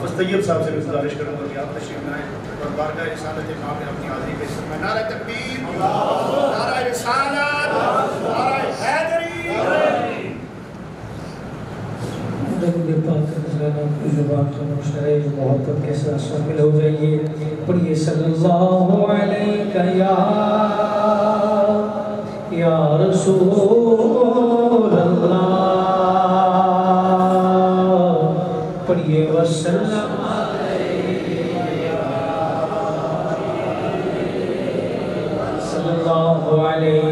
محافظ طیب صاحب سے بھی گزارش کروں گا کہ آپ تشریف لائیں اور بارگاہ رسالت امام میں اپنی حاضری پیش فرمائیں۔ نعرہ تکبیر، نعرہ رسالت، نعرہ حیدری۔ نبی پاک کا نذرانہ کی زبان خاموش رہے، محبت کے ساتھ شامل ہو جائیے۔ پڑھیے صلی اللہ علیہ یا رسول اللہ، پڑھیے وسلم صلی اللہ علیہ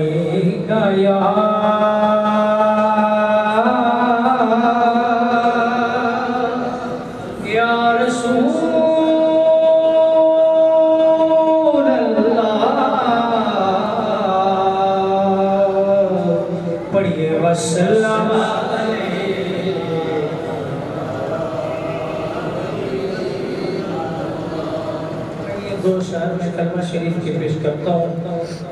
یا وسلم دو شعر میں کلمہ شریف کی پیش کرتا ہوں،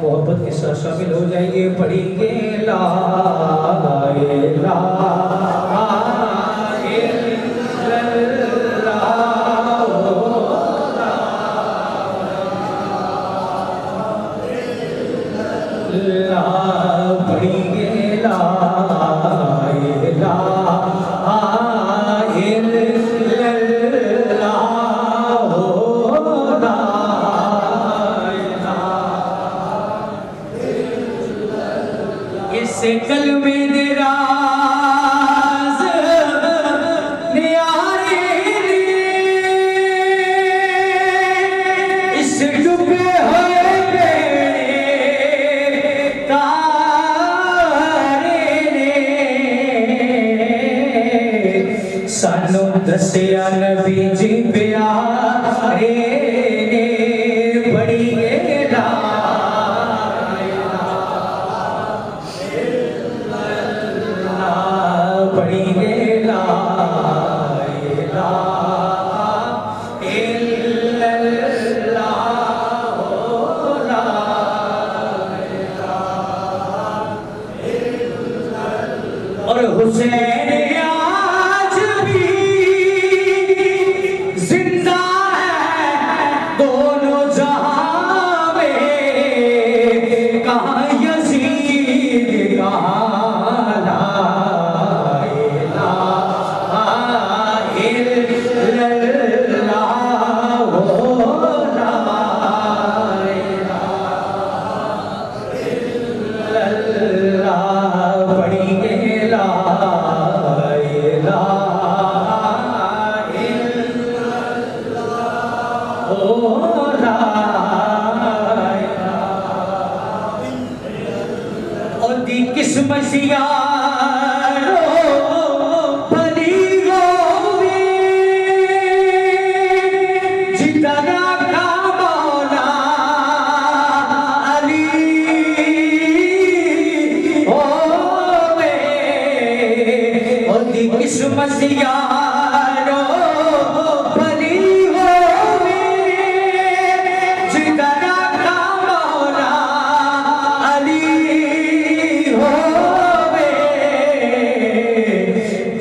محبت کے ساتھ شامل ہو جائیے۔ پڑھیں گے لا الہ الا اللہ، پڑھیں گے سے کلمے دراز نیارے اس ڈوبے ہوئے بیڑے تارے نے سانو دسیا نبی جی پیارے نے، بڑی اور حسین آج بھی زندہ ہے دونوں جہاں میں، کہاں یزید کہاں لا الہ الا اللہ، لا الہ الا اللہ، پڑھیں گے کس مسیارو پریگوں میں جتنا کا مولا علی ہوئے، اور دی کس مسیارو پریگوں میں جتنا کا مولا علی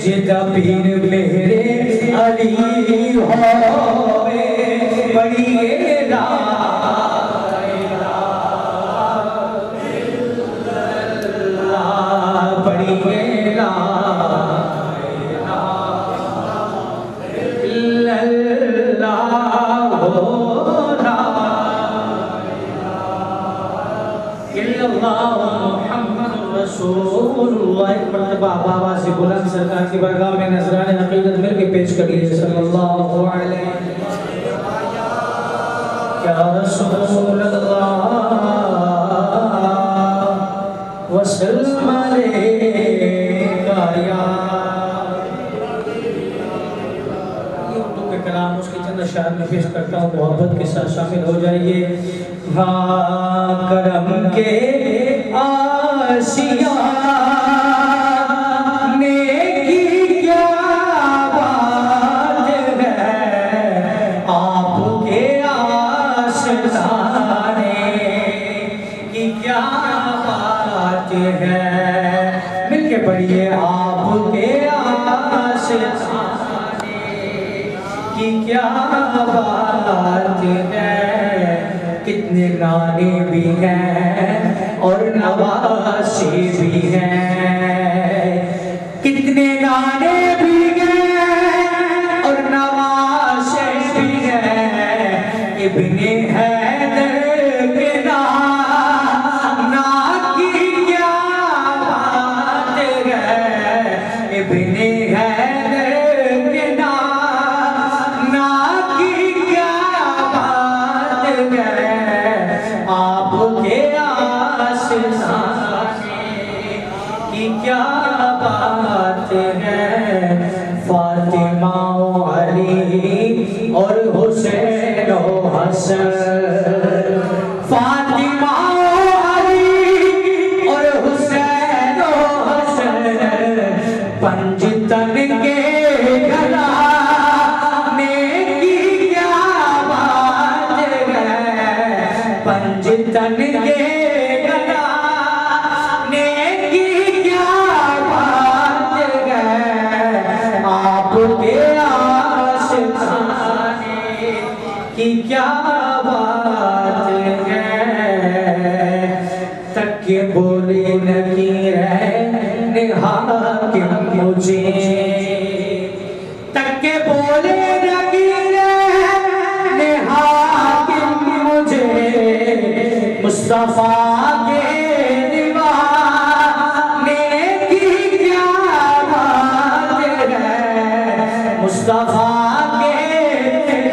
جدا پیر میرے علی ہوئے، پڑھیے لا الہ الا اللہ، پڑھیے لا الہ الا اللہ، لا الہ الا اللہ محمد رسول اللہ۔ ایک مرتبہ بابا سے بلند سرکار کی بارگاہ میں نذران عقیدت مل کے پیش کریے صلی اللہ علیہ یا رسول اللہ وسلم علیکہ یا، یہ اردو کے کلام اس کی چند اشعار میں پیش کرتا ہوں، محبت کے ساتھ شامل ہو جائیے۔ ہاں کرم کے آسیاں مل کے پڑھیے، آپ کے آشیانے کی کیا بات ہے، کتنے گانے بھی ہیں اور نواشی بھی ہیں، کتنے گانے بھی ہیں اور نواشی بھی ہیں، ابن حیدر کے نام کی کیا بات ہے، ابن حیدر کے نام کی کیا بات ہے، آپ کے آشنا کی کیا بات ہے، فاطمہ و علی اور حسین و حسن، فاطمہ و علی اور حسین و حسن، پنجتن کے گھرانے کی کیا بات ہے، پنجتن کے گھرانے کی کیا بات ہے، آپ کے آشیانے کی کیا بات ہے، تک کہ بولے نکیر ہے حاکم مجھے، تک کہ بولے نکیر ہے حاکم مجھے، مصطفیٰ کے دیوانے کی کیا بات ہے، مصطفیٰ کے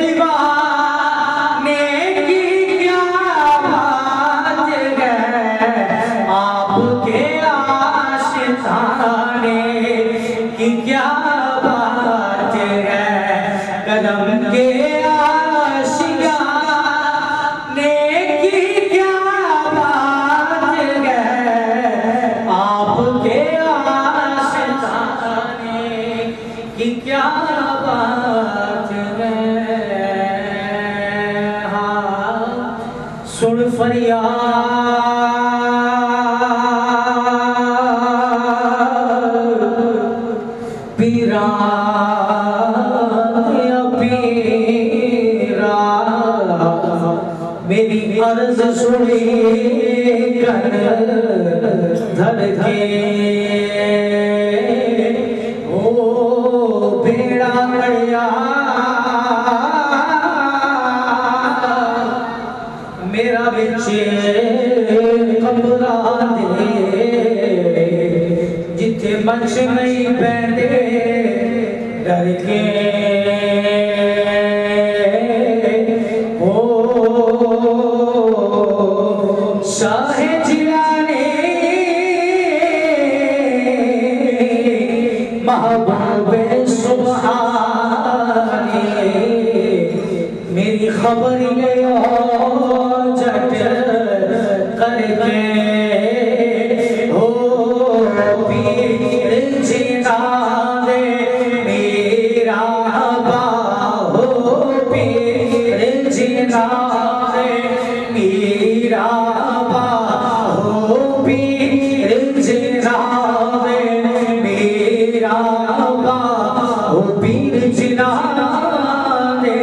دیوانے کی کیا بات ہے، آپ کے آشیانے کی کیا بات ہے، قدم کے آشیانے کی کیا بات ہے، آپ کے آشیانے کی کیا بات ہے، ہاں سن فریاد پیرا یا پیرا، میری عرض سنی کر دھڑکے، او بیڑا کڑیا میرا بچے قبرہ دے، جتھے منش نہیں پہنے ڈر کے، شاہ جیلانے محبوب سبحانی، میری خبر لے جٹ کر کے، پیر جینا دے میرا باہو، پیر جینا دے میرا باہو، پیر جینا دے میرا باہو، پیر جینا دے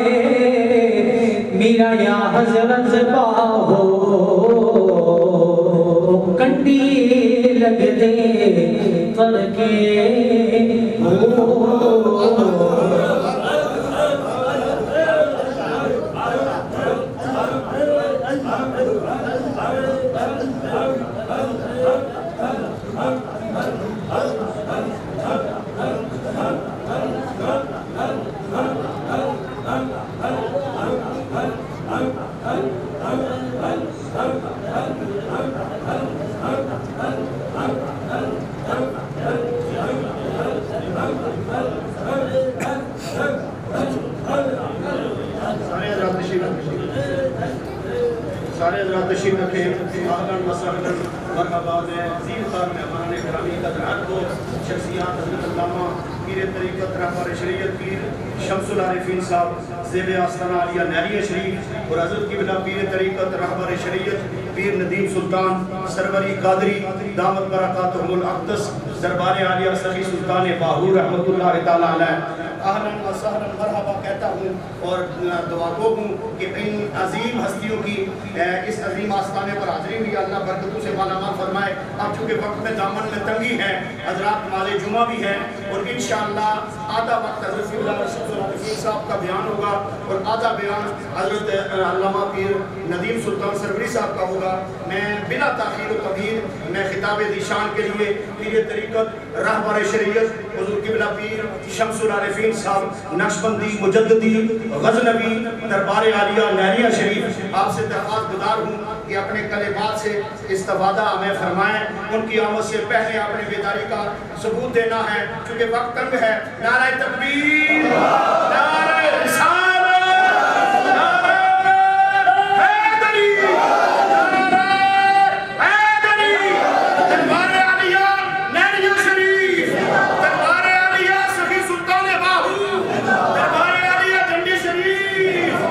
میرا یا حضرت باہو، کنڈی لگ دے پر کے، سارے حضرات تشریف رکھیں، اہلاً و سہلاً، مرحبا ہیں، عظیم خان مہمان گرامی قدرات کو، شخصیات حضرت علامہ پیر طریقت رہبر شریعت پیر شمس العارفین صاحب زیب آستانہ عالیہ نہریہ شریف، اور حضرت کی بلا پیر طریقت رہبر شریعت پیر ندیم سلطان سروری قادری دامت برکاتہم الاقدس دربار عالیہ سخی سلطان باہور رحمت اللہ تعالیٰ علیہ، اہلاً و سہلاً مرحبا کہتا ہوں اور دعا گو ہوں کہ ان عظیم ہستیوں کی اس عظیم آستانے پر حاضری ہوئی اللہ برکتوں سے مالا مال فرمائے۔ اب چونکہ وقت میں دامن میں تنگی ہے، حضرات نماز جمعہ بھی ہے اور انشاءاللہ آدھا وقت حضرت فی اللہ شمس العارفین صاحب کا بیان ہوگا اور آدھا بیان حضرت علامہ پیر ندیم سلطان سروری صاحب کا ہوگا۔ میں بلا تاخیر و تبدیل میں خطاب ذیشان کے لیے پیر طریقت رہبر شریعت حضور قبلہ پیر شمس العارفین صاحب نقشبندی مجددی غزنوی دربار عالیہ نہریہ شریف آپ سے درخواست گزار ہوں کہ اپنے کلمات سے استفادہ ہمیں فرمائیں۔ ان کی آمد سے پہلے اپنی بیداری کا ثبوت دینا ہے چونکہ وقت تنگ ہے۔ نعرہ تکبیر، نعرہ رسالت، نعرہ حیدری، نعرہ حیدری، دربار عالیہ نہریہ شریف، دربار عالیہ سخی سلطان باہو، دربار عالیہ جنڈی شریف۔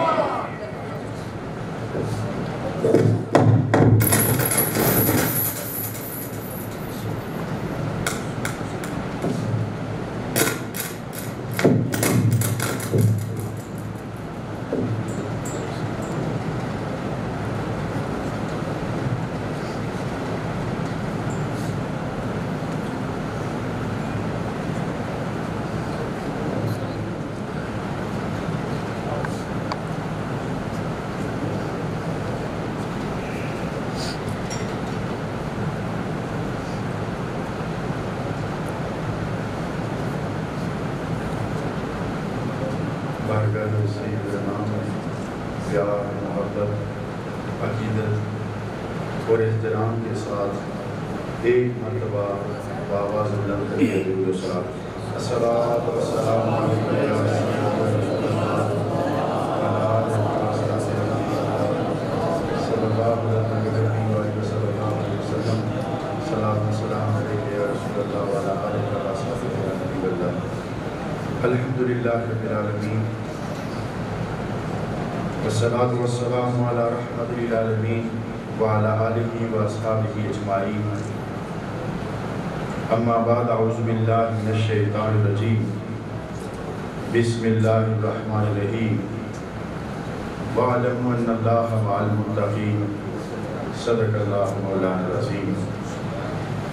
بارگاہ سید نام پیار محبت عقیدت اور احترام کے ساتھ ایک مرتبہ بآواز بلند کریے درود و سلام۔ الصلاۃ والسلام علیکم یا رسول اللہ وعلی آلہ صلی اللہ علیہ وسلم۔ صلاۃ و سلام علیکم یا رسول اللہ وعلی آلہ وصحبہ یا حبیب اللہ۔ الحمدللہ رب العالمین والصلاة والسلام علی رحمت للعالمین وعلی آلہ واصحابہ اجمعین۔ اما بعد اعوذ باللہ من الشیطان الرجیم بسم اللہ الرحمن الرحیم وَاعْلَمُوا أَنَّ اللَّهَ مَعَ الْمُتَّقِينَ صدق اللہ مولانا العظیم۔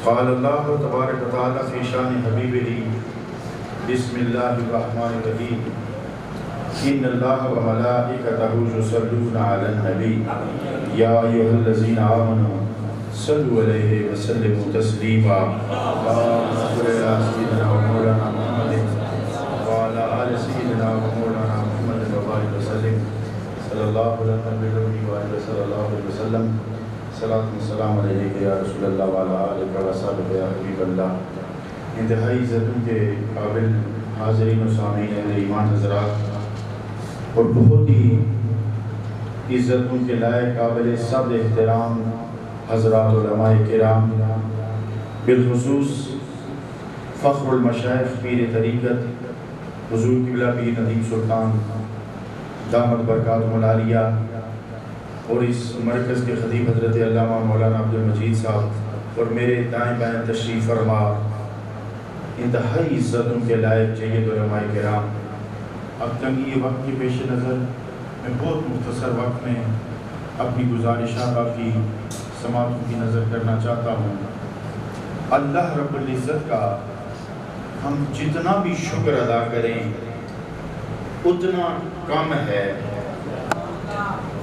قال اللہ تبارک و تعالی فی شان حبیبہ بسم اللہ الرحمن الرحیم ان اللہ و ملائکتہ یصلون علی النبی یا ایھا الذین آمنوا صلوا علیہ وسلموا تسلیما۔ اللہم صل علی سیدنا و مولانا محمد وعلی آل سیدنا و مولانا محمد وبارک وسلم صلی اللہ علیہ وسلم۔ صلاۃ و سلام علیہ یا رسول اللہ وعلی آلہ وصحبہ یا حبیب اللہ۔ انتہائی عزتوں کے قابل حاضرین و سامعین اہل ایمان حضرات اور بہت ہی عزتوں کے لائق قابل سب احترام حضرات علماء کرام، بالخصوص فخر المشائخ پیر طریقت حضور قبلہ پیر ندیم سلطان دامت برکاتہم العالیہ اور اس مرکز کے خطیب حضرت علامہ مولانا عبدالمجید صاحب اور میرے دائیں بائیں تشریف فرما انتہائی عزتوں کے لائق سید علماء کرام۔ اب تنگی وقت کے پیش نظر میں بہت مختصر وقت میں اپنی گزارشات کی سماعتوں کی نظر کرنا چاہتا ہوں۔ اللہ رب العزت کا ہم جتنا بھی شکر ادا کریں اتنا کم ہے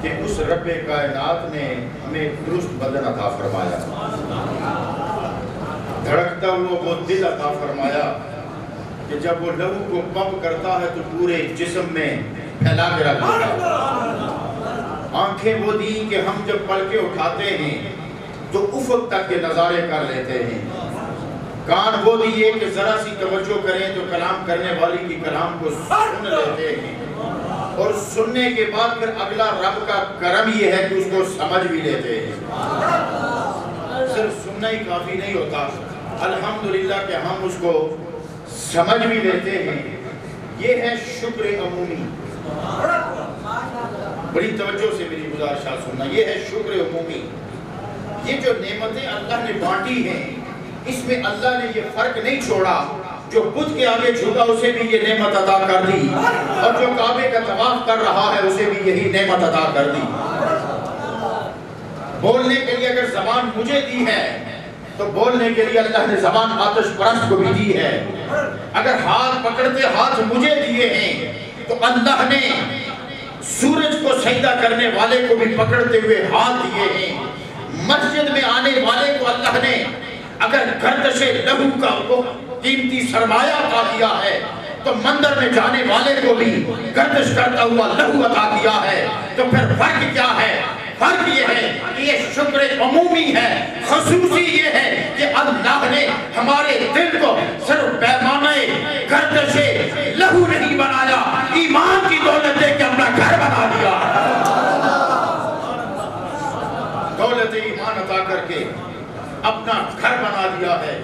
کہ اس رب کائنات نے ہمیں درست بدن عطا فرمایا، دھڑکتا ہوا وہ دل عطا فرمایا کہ جب وہ لہو کو پمپ کرتا ہے تو پورے جسم میں پھیلا کے رکھ دیتا ہے۔ آنکھیں وہ دی کہ ہم جب پلکیں اٹھاتے ہیں تو افق تک کے نظارے کر لیتے ہیں۔ کان وہ دیے کہ ذرا سی توجہ کریں تو کلام کرنے والی کی کلام کو سن لیتے ہیں، اور سننے کے بعد پھر اگلا رب کا کرم یہ ہے کہ اس کو سمجھ بھی لیتے ہیں۔ صرف سننا ہی کافی نہیں ہوتا، الحمدللہ کہ ہم اس کو سمجھ بھی لیتے ہیں۔ یہ ہے شکر عمومی۔ بڑی توجہ سے میری گزارشات سننا، یہ ہے شکر عمومی۔ یہ جو نعمتیں اللہ نے بانٹی ہیں اس میں اللہ نے یہ فرق نہیں چھوڑا جو بت کے آگے جھکا اسے بھی یہ نعمت عطا کر دی، اور جو کعبے کا طواف کر رہا ہے اسے بھی یہی نعمت عطا کر دی۔ بولنے کے لیے اگر زبان مجھے دی ہے تو بولنے کے لیے اللہ نے زبان آتش پرست کو بھی دی ہے۔ اگر ہاتھ پکڑتے ہاتھ مجھے دیے ہیں تو اللہ نے سورج کو سجدہ کرنے والے کو بھی پکڑتے ہوئے ہاتھ دیے ہیں۔ مسجد میں آنے والے کو اللہ نے اگر گردش لہو کا قیمتی سرمایہ عطا کیا ہے تو مندر میں جانے والے کو بھی گردش کرتا ہوا لہو عطا کیا ہے۔ تو پھر فرق کیا ہے؟ فرق یہ ہے کہ یہ شکر عمومی ہے، خصوصی یہ ہے کہ اللہ نے ہمارے دل کو صرف پیمانہ گردش لہو نہیں بنایا، ایمان کی دولت دے کے اپنا گھر بنا دیا۔ دولت ایمان عطا کر کے اپنا گھر بنا دیا ہے۔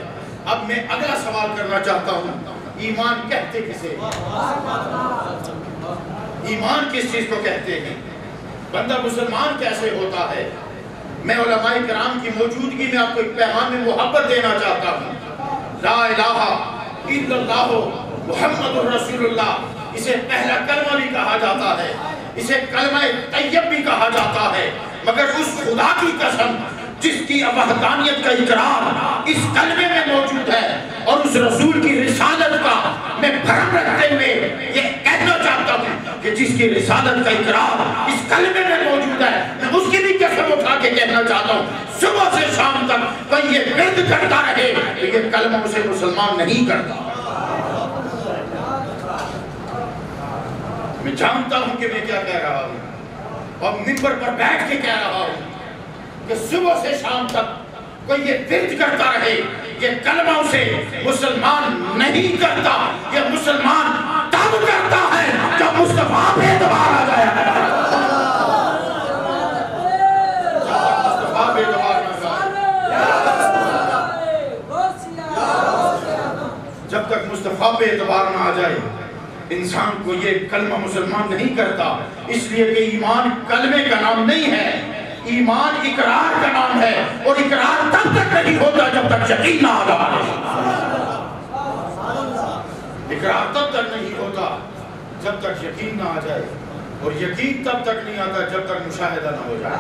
اب میں اگلا سوال کرنا چاہتا ہوں، ایمان کہتے کسے؟ ایمان کس چیز کو کہتے ہیں؟ بندہ مسلمان کیسے ہوتا ہے؟ میں علماء کرام کی موجودگی میں آپ کو ایک پیغام محبت دینا چاہتا ہوں۔ لا الہ الا اللہ محمد رسول اللہ، اسے پہلا کلمہ بھی کہا جاتا ہے، اسے کلمہ طیب بھی کہا جاتا ہے، مگر اس خدا کی قسم جس کی وحدانیت کا اقرار اس کلمے میں موجود ہے اور اس رسول کی رسالت کا میں بھرم رکھتے ہوئے یہ کہنا چاہتا ہوں کہ جس کی رسالت کا اقرار اس کلمے میں موجود ہے، میں اس کی بھی قسم اٹھا کے کہنا چاہتا ہوں صبح سے شام تک کوئی یہ ورد کرتا رہے تو یہ کلمہ اسے مسلمان نہیں کرتا۔ میں جانتا ہوں کہ میں کیا کہہ رہا ہوں اور منبر پر بیٹھ کے کہہ رہا ہوں کہ صبح سے شام تک کوئی یہ ورد کرتا رہے، یہ کلمہ اسے مسلمان نہیں کرتا، یہ مسلمان تب کرتا ہے جب مصطفیٰ پہ اعتبار آ جائے۔ مصطفیٰ پہ اعتبار نہ جائے، جب تک مصطفیٰ پہ اعتبار نہ آ جائے انسان کو یہ کلمہ مسلمان نہیں کرتا۔ اس لیے کہ ایمان کلمے کا نام نہیں ہے، ایمان اقرار کا نام ہے، اور اقرار تب تک نہیں ہوتا جب تک یقین نہ آ جائے۔ اقرار تب تک نہیں ہوتا جب تک یقین نہ آ جائے، اور یقین تب تک نہیں آتا جب تک مشاہدہ نہ ہو جائے۔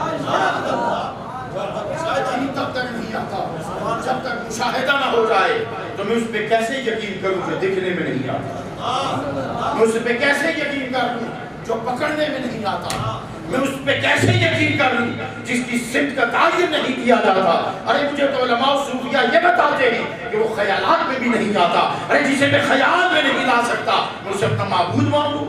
یقین تب تک نہیں آتا جب تک مشاہدہ نہ ہو جائے۔ تو میں اس پہ کیسے یقین کروں جو دکھنے میں نہیں آتا؟ میں اس پہ کیسے یقین کروں جو پکڑنے میں نہیں آتا؟ میں اس پہ کیسے یقین کروں جس کی صفت کا تعین نہیں کیا جاتا؟ ارے مجھے تو علماء صوفیہ یہ بتاتے ہیں کہ وہ خیالات میں بھی نہیں آتا۔ ارے جسے میں خیال میں نہیں لا سکتا میں اسے اپنا معبود مانوں،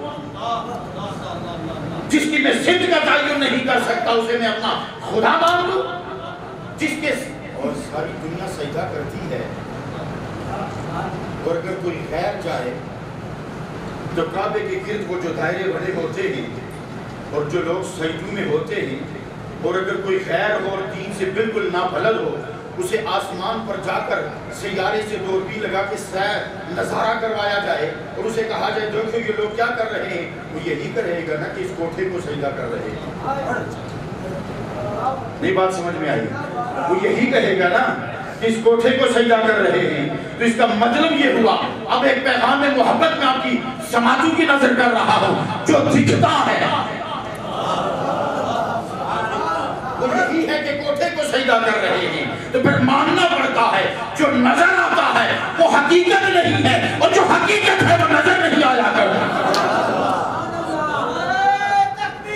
جس کی میں صفت کا تعین نہیں کر سکتا اسے میں اپنا خدا مان لوں، جس کے اور ساری دنیا سجدہ کرتی ہے، اور اگر کوئی غیر جائے تو کعبے کے گرد وہ جو دائرے بنے ہوتے ہیں اور جو لوگ سجدوں میں ہوتے ہیں، اور اگر کوئی غیر ہو اور دین سے بالکل نابلد ہو اسے آسمان پر جا کر سیارے سے دوربین لگا کے سیر نظارہ کروایا جائے اور اسے کہا جائے دیکھو یہ لوگ کیا کر رہے ہیں، وہ یہی کہے گا نا کہ اس کوٹھے کو سجدہ کر رہے ہیں۔ نہیں بات سمجھ میں آئی؟ وہ یہی کہے گا نا کہ اس کوٹھے کو سجدہ کر رہے ہیں۔ تو اس کا مطلب یہ ہوا، اب ایک پیغام محبت میں آپ کی سماجوں کی نظر کر رہا ہوں، جو دکھتا ہے وہ یہی ہے کہ کوٹھے کو سجدہ کر رہے ہیں، تو پھر ماننا پڑتا ہے جو نظر آتا ہے وہ حقیقت نہیں ہے، اور جو حقیقت ہے وہ نظر نہیں آیا کرتا۔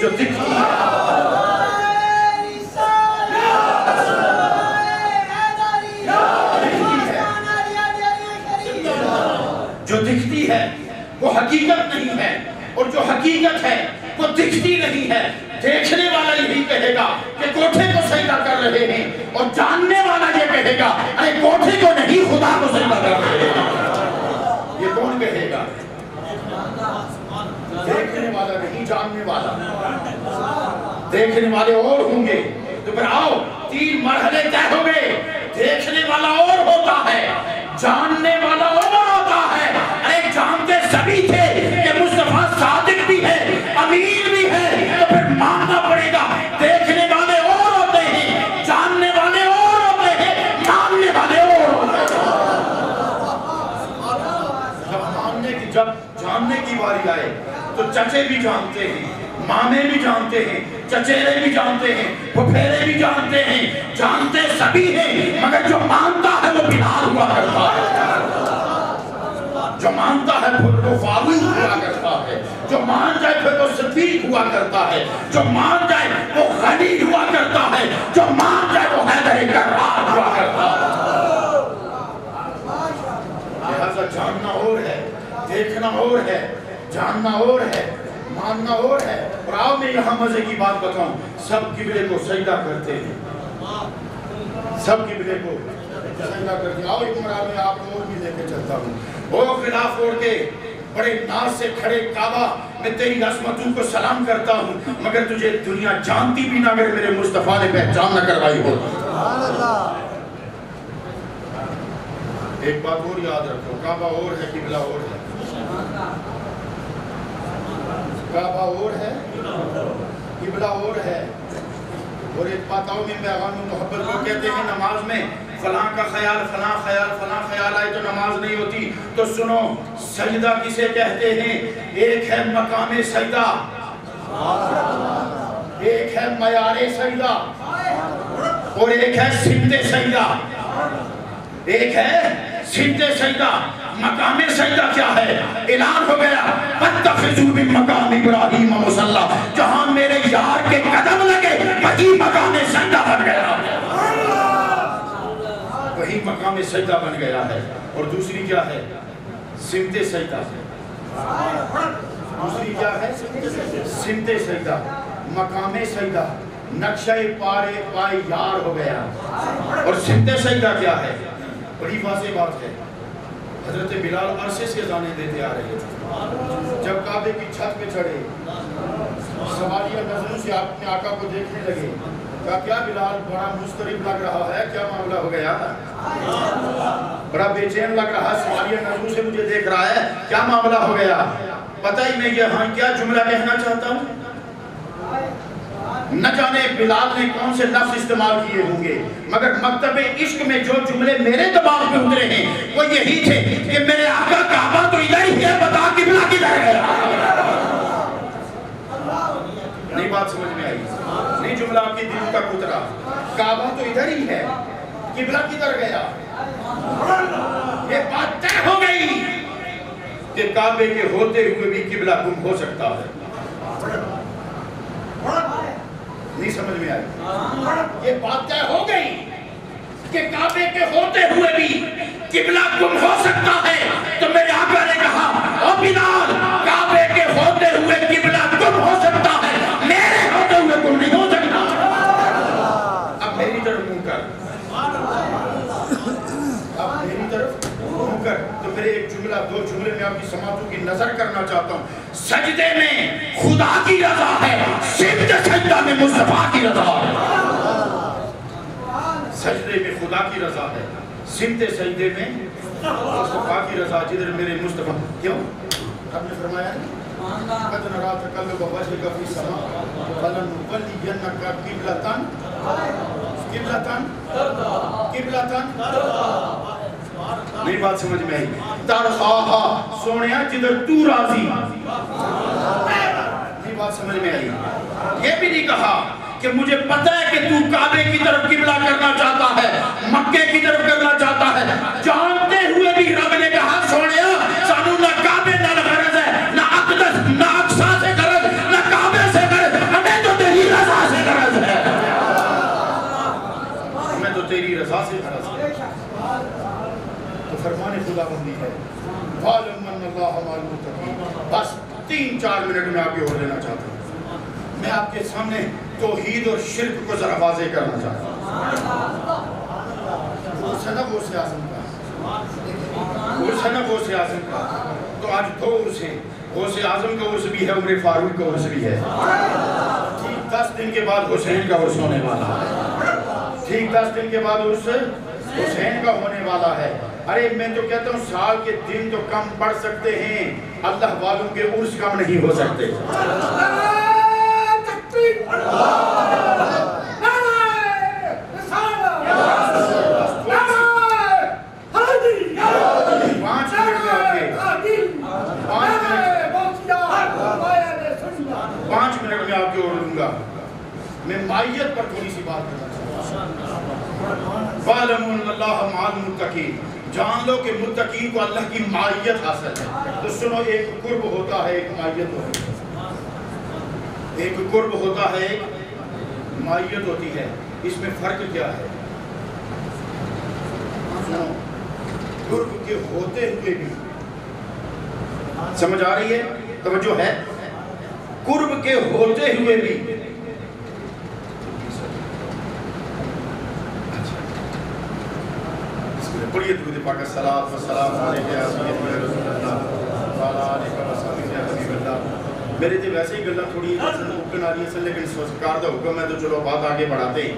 جو دکھتی ہے جو دکھتی ہے وہ حقیقت نہیں ہے، اور جو حقیقت ہے وہ دکھتی نہیں ہے۔ دیکھنے والا یہی کہے گا کہ کوٹھے کو سجدہ کر رہے ہیں، اور جاننے والا یہ کہے گا ارے کوٹھے کو نہیں خدا کو سجدہ کر رہے ہیں۔ یہ کون کہے گا؟ دیکھنے والا نہیں، جاننے والا۔ دیکھنے والے اور ہوں گے، تو پھر آؤ تین مرحلے طے ہو گئے۔ دیکھنے والا اور ہوتا ہے، جاننے والا اور ہوتا ہے۔ ارے جانتے سبھی تھے کہ مصطفیٰ صادق بھی ہے، امین بھی ہے، تو پھر ماننا پڑے گا دیکھنے والے اور ہوتے ہیں، جاننے والے اور ہوتے ہیں، ماننے والے اور ہوتے ہیں۔ باری آئے تو چچے بھی جانتے ہیں، مامے بھی جانتے ہیں، چچیرے بھی جانتے ہیں، پھپھیرے بھی جانتے ہیں، جانتے سبھی ہیں، مگر جو مانتا ہے وہ بلال ہوا کرتا ہے، جو مانتا ہے پھر وہ فاروق ہوا کرتا ہے، جو مان جائے پھر وہ صدیق ہوا کرتا ہے، جو مان جائے وہ غنی ہوا کرتا ہے، جو مان جائے وہ حیدر کرار ہوا کرتا ہے۔ لہذا جاننا اور ہے، دیکھنا اور ہے، جاننا اور ہے، ماننا اور ہے۔ اور آؤ میں یہاں مزے کی بات بتاؤں، سب قبلے کو سجدہ کرتے ہیں، سب قبلے کو سجدہ کرتے ہیں۔ آؤ ایک مرحبا میں آپ کو اور بھی لے کے چلتا ہوں۔ وہ خلاف اوڑھ کے بڑے ناز سے کھڑے کعبہ میں تیری عظمتوں کو سلام کرتا ہوں، مگر تجھے دنیا جانتی بھی نہ اگر میرے مصطفیٰ نے پہچان نہ کروائی ہو۔ ایک بات اور یاد رکھو، کعبہ اور ہے، قبلہ اور ہے، کعبہ اور ہے، قبلہ اور ہے۔ اور ایک بات آؤ میں پیغام محبت کو کہتے ہیں نماز میں فلاں کا خیال، فلاں خیال، فلاں خیال آئے تو نماز نہیں ہوتی۔ تو سنو، سجدہ کسے کہتے ہیں؟ ایک ہے مقام سجدہ، ایک ہے معیار سجدہ، اور ایک ہے سمت سجدہ، ایک ہے سمت سجدہ۔ مقام سجدہ کیا ہے؟ اعلان ہو گیا وَاتَّخِذُوا مِن مَقَامِ إِبْرَاهِيمَ مُصَلًّى، جہاں میرے یار کے قدم لگے وہی مقام سجدہ بن گیا، وہی مقام سجدہ بن گیا ہے۔ اور دوسری کیا ہے؟ سمت سجدہ، دوسری کیا ہے؟ سمت سجدہ، مقام سجدہ، نقشہ پارے پائے یار ہو گیا۔ اور سمت سجدہ کیا ہے؟ بڑی واضح بات ہے۔ حضرت بلال عرصے سے اذانیں دیتے آ رہے تھے، جب کعبے کی چھت پہ چڑھے سواریہ نظروں سے اپنے آقا کو دیکھنے لگے، کہا کیا بلال بڑا مضطرب لگ رہا ہے، کیا معاملہ ہو گیا؟ بڑا بے چین لگ رہا ہے، سواریہ نظروں سے مجھے دیکھ رہا ہے، کیا معاملہ ہو گیا؟ پتہ ہی میں یہاں کیا جملہ کہنا چاہتا ہوں؟ نہ جانے بلال نے کون سے لفظ استعمال کیے ہوں گے، مگر مکتب عشق میں جو جملے میرے دماغ میں اترے ہیں وہ یہی تھے کہ میرے آقا کعبہ تو ادھر ہی ہے، بتا قبلہ کدھر ہے؟ نہیں بات سمجھ میں آئی؟ نہیں جملہ آپ کی دل کا اترا؟ کعبہ تو ادھر ہی ہے، قبلہ کدھر گیا؟ یہ بات طے ہو گئی کہ کعبے کے ہوتے ہوئے بھی قبلہ گم ہو سکتا ہے۔ نہیں سمجھ میں آئی؟ یہ بات طے ہو گئی کہ کعبے کے ہوتے ہوئے بھی قبلہ گم ہو سکتا ہے۔ تو میرے آقا نے کہا او بلال، کعبے کے ہوتے ہوئے قبلہ گم ہو سکتا ہے، میرے ہوتے ہوئے گم نہیں ہو سکتا۔ اب میری طرف منہ کر، اب میری طرف منہ کر۔ تو پھر ایک جملہ دو جملے میں آپ کی سماعتوں کی نظر کرنا چاہتا ہوں۔ سجدے میں خدا کی رضا ہے، سمت سجدہ میں مصطفیٰ کی رضا ہے۔ سجدے میں خدا کی رضا ہے، سمت سجدے میں مصطفیٰ کی رضا، جدھر میرے مصطفیٰ۔ کیوں؟ آپ نے فرمایا قد نرى تقلب وجهك في السماء فلنولينك قبلة نہیں بات سمجھ میں آئی؟ ترخواہا سونیا جدھر تو راضی، نہیں بات سمجھ میں آئی؟ یہ بھی نہیں کہا کہ مجھے پتہ ہے کہ تو کعبے کی طرف قبلہ کرنا چاہتا ہے، مکے کی طرف کرنا چاہتا ہے، جانتے ہوئے بھی رب نے کہا سونیا سانو نہ کعبے نہ غرض ہے، نہ اقدس نہ اقصا سے غرض، نہ کعبے سے غرض، ہمیں تو تیری رضا سے غرض ہے، ہمیں تو تیری رضا سے غرض ہے۔ تو فرمان خدا بندی ہے وَعَلَمْ أَنَّ اللَّهَ مَعَ الْمُتَّقِينَ۔ بس 3-4 منٹ میں آپ کی اور لینا چاہتا ہوں۔ میں آپ کے سامنے توحید اور شرک کو ذرا واضح کرنا چاہتا ہوں۔ عرص ہے نا غوث اعظم کا، عرص ہے نا غوث اعظم کا، تو آج 2 عرص ہیں، غوث اعظم کا عرص بھی ہے، عمر فاروق کا عرص بھی ہے۔ ٹھیک 10 دن کے بعد حسین کا عرص ہونے والا ہے، ٹھیک 10 دن کے بعد عرص حسین کا ہونے والا ہے۔ ارے میں تو کہتا ہوں سال کے دن تو کم پڑ سکتے ہیں، اللہ والوں کے عرص کم نہیں ہو سکتے۔ مائیت پر تھوڑی سی بات کرنا چاہتا ہوں. وَاعْلَمُوا أَنَّ اللَّهَ مَعَ الْمُتَّقِينَ. جان لو کہ متقین کو اللہ کی مائیت حاصل ہے. تو سنو، ایک قرب ہوتا ہے، ایک مائیت ہوتی ہے. ایک قرب ہوتا ہے، ایک مائیت ہوتی ہے. اس میں فرق کیا ہے؟ سنو، قرب کے ہوتے ہوئے بھی سمجھ آ رہی ہے؟ توجہ ہے؟ قرب کے ہوتے ہوئے بھی پڑھیے درود پاک الصلاۃ والسلام علیک یا سیدی رسول اللہ وعلی آلہ وصحبہ یا حبیب اللہ. میرے تے ویسے ہی گلاں تھوڑی اوپن آ رہی ہیں لیکن سرکار دا حکم ہے تو چلو بات آگے بڑھاتے ہیں.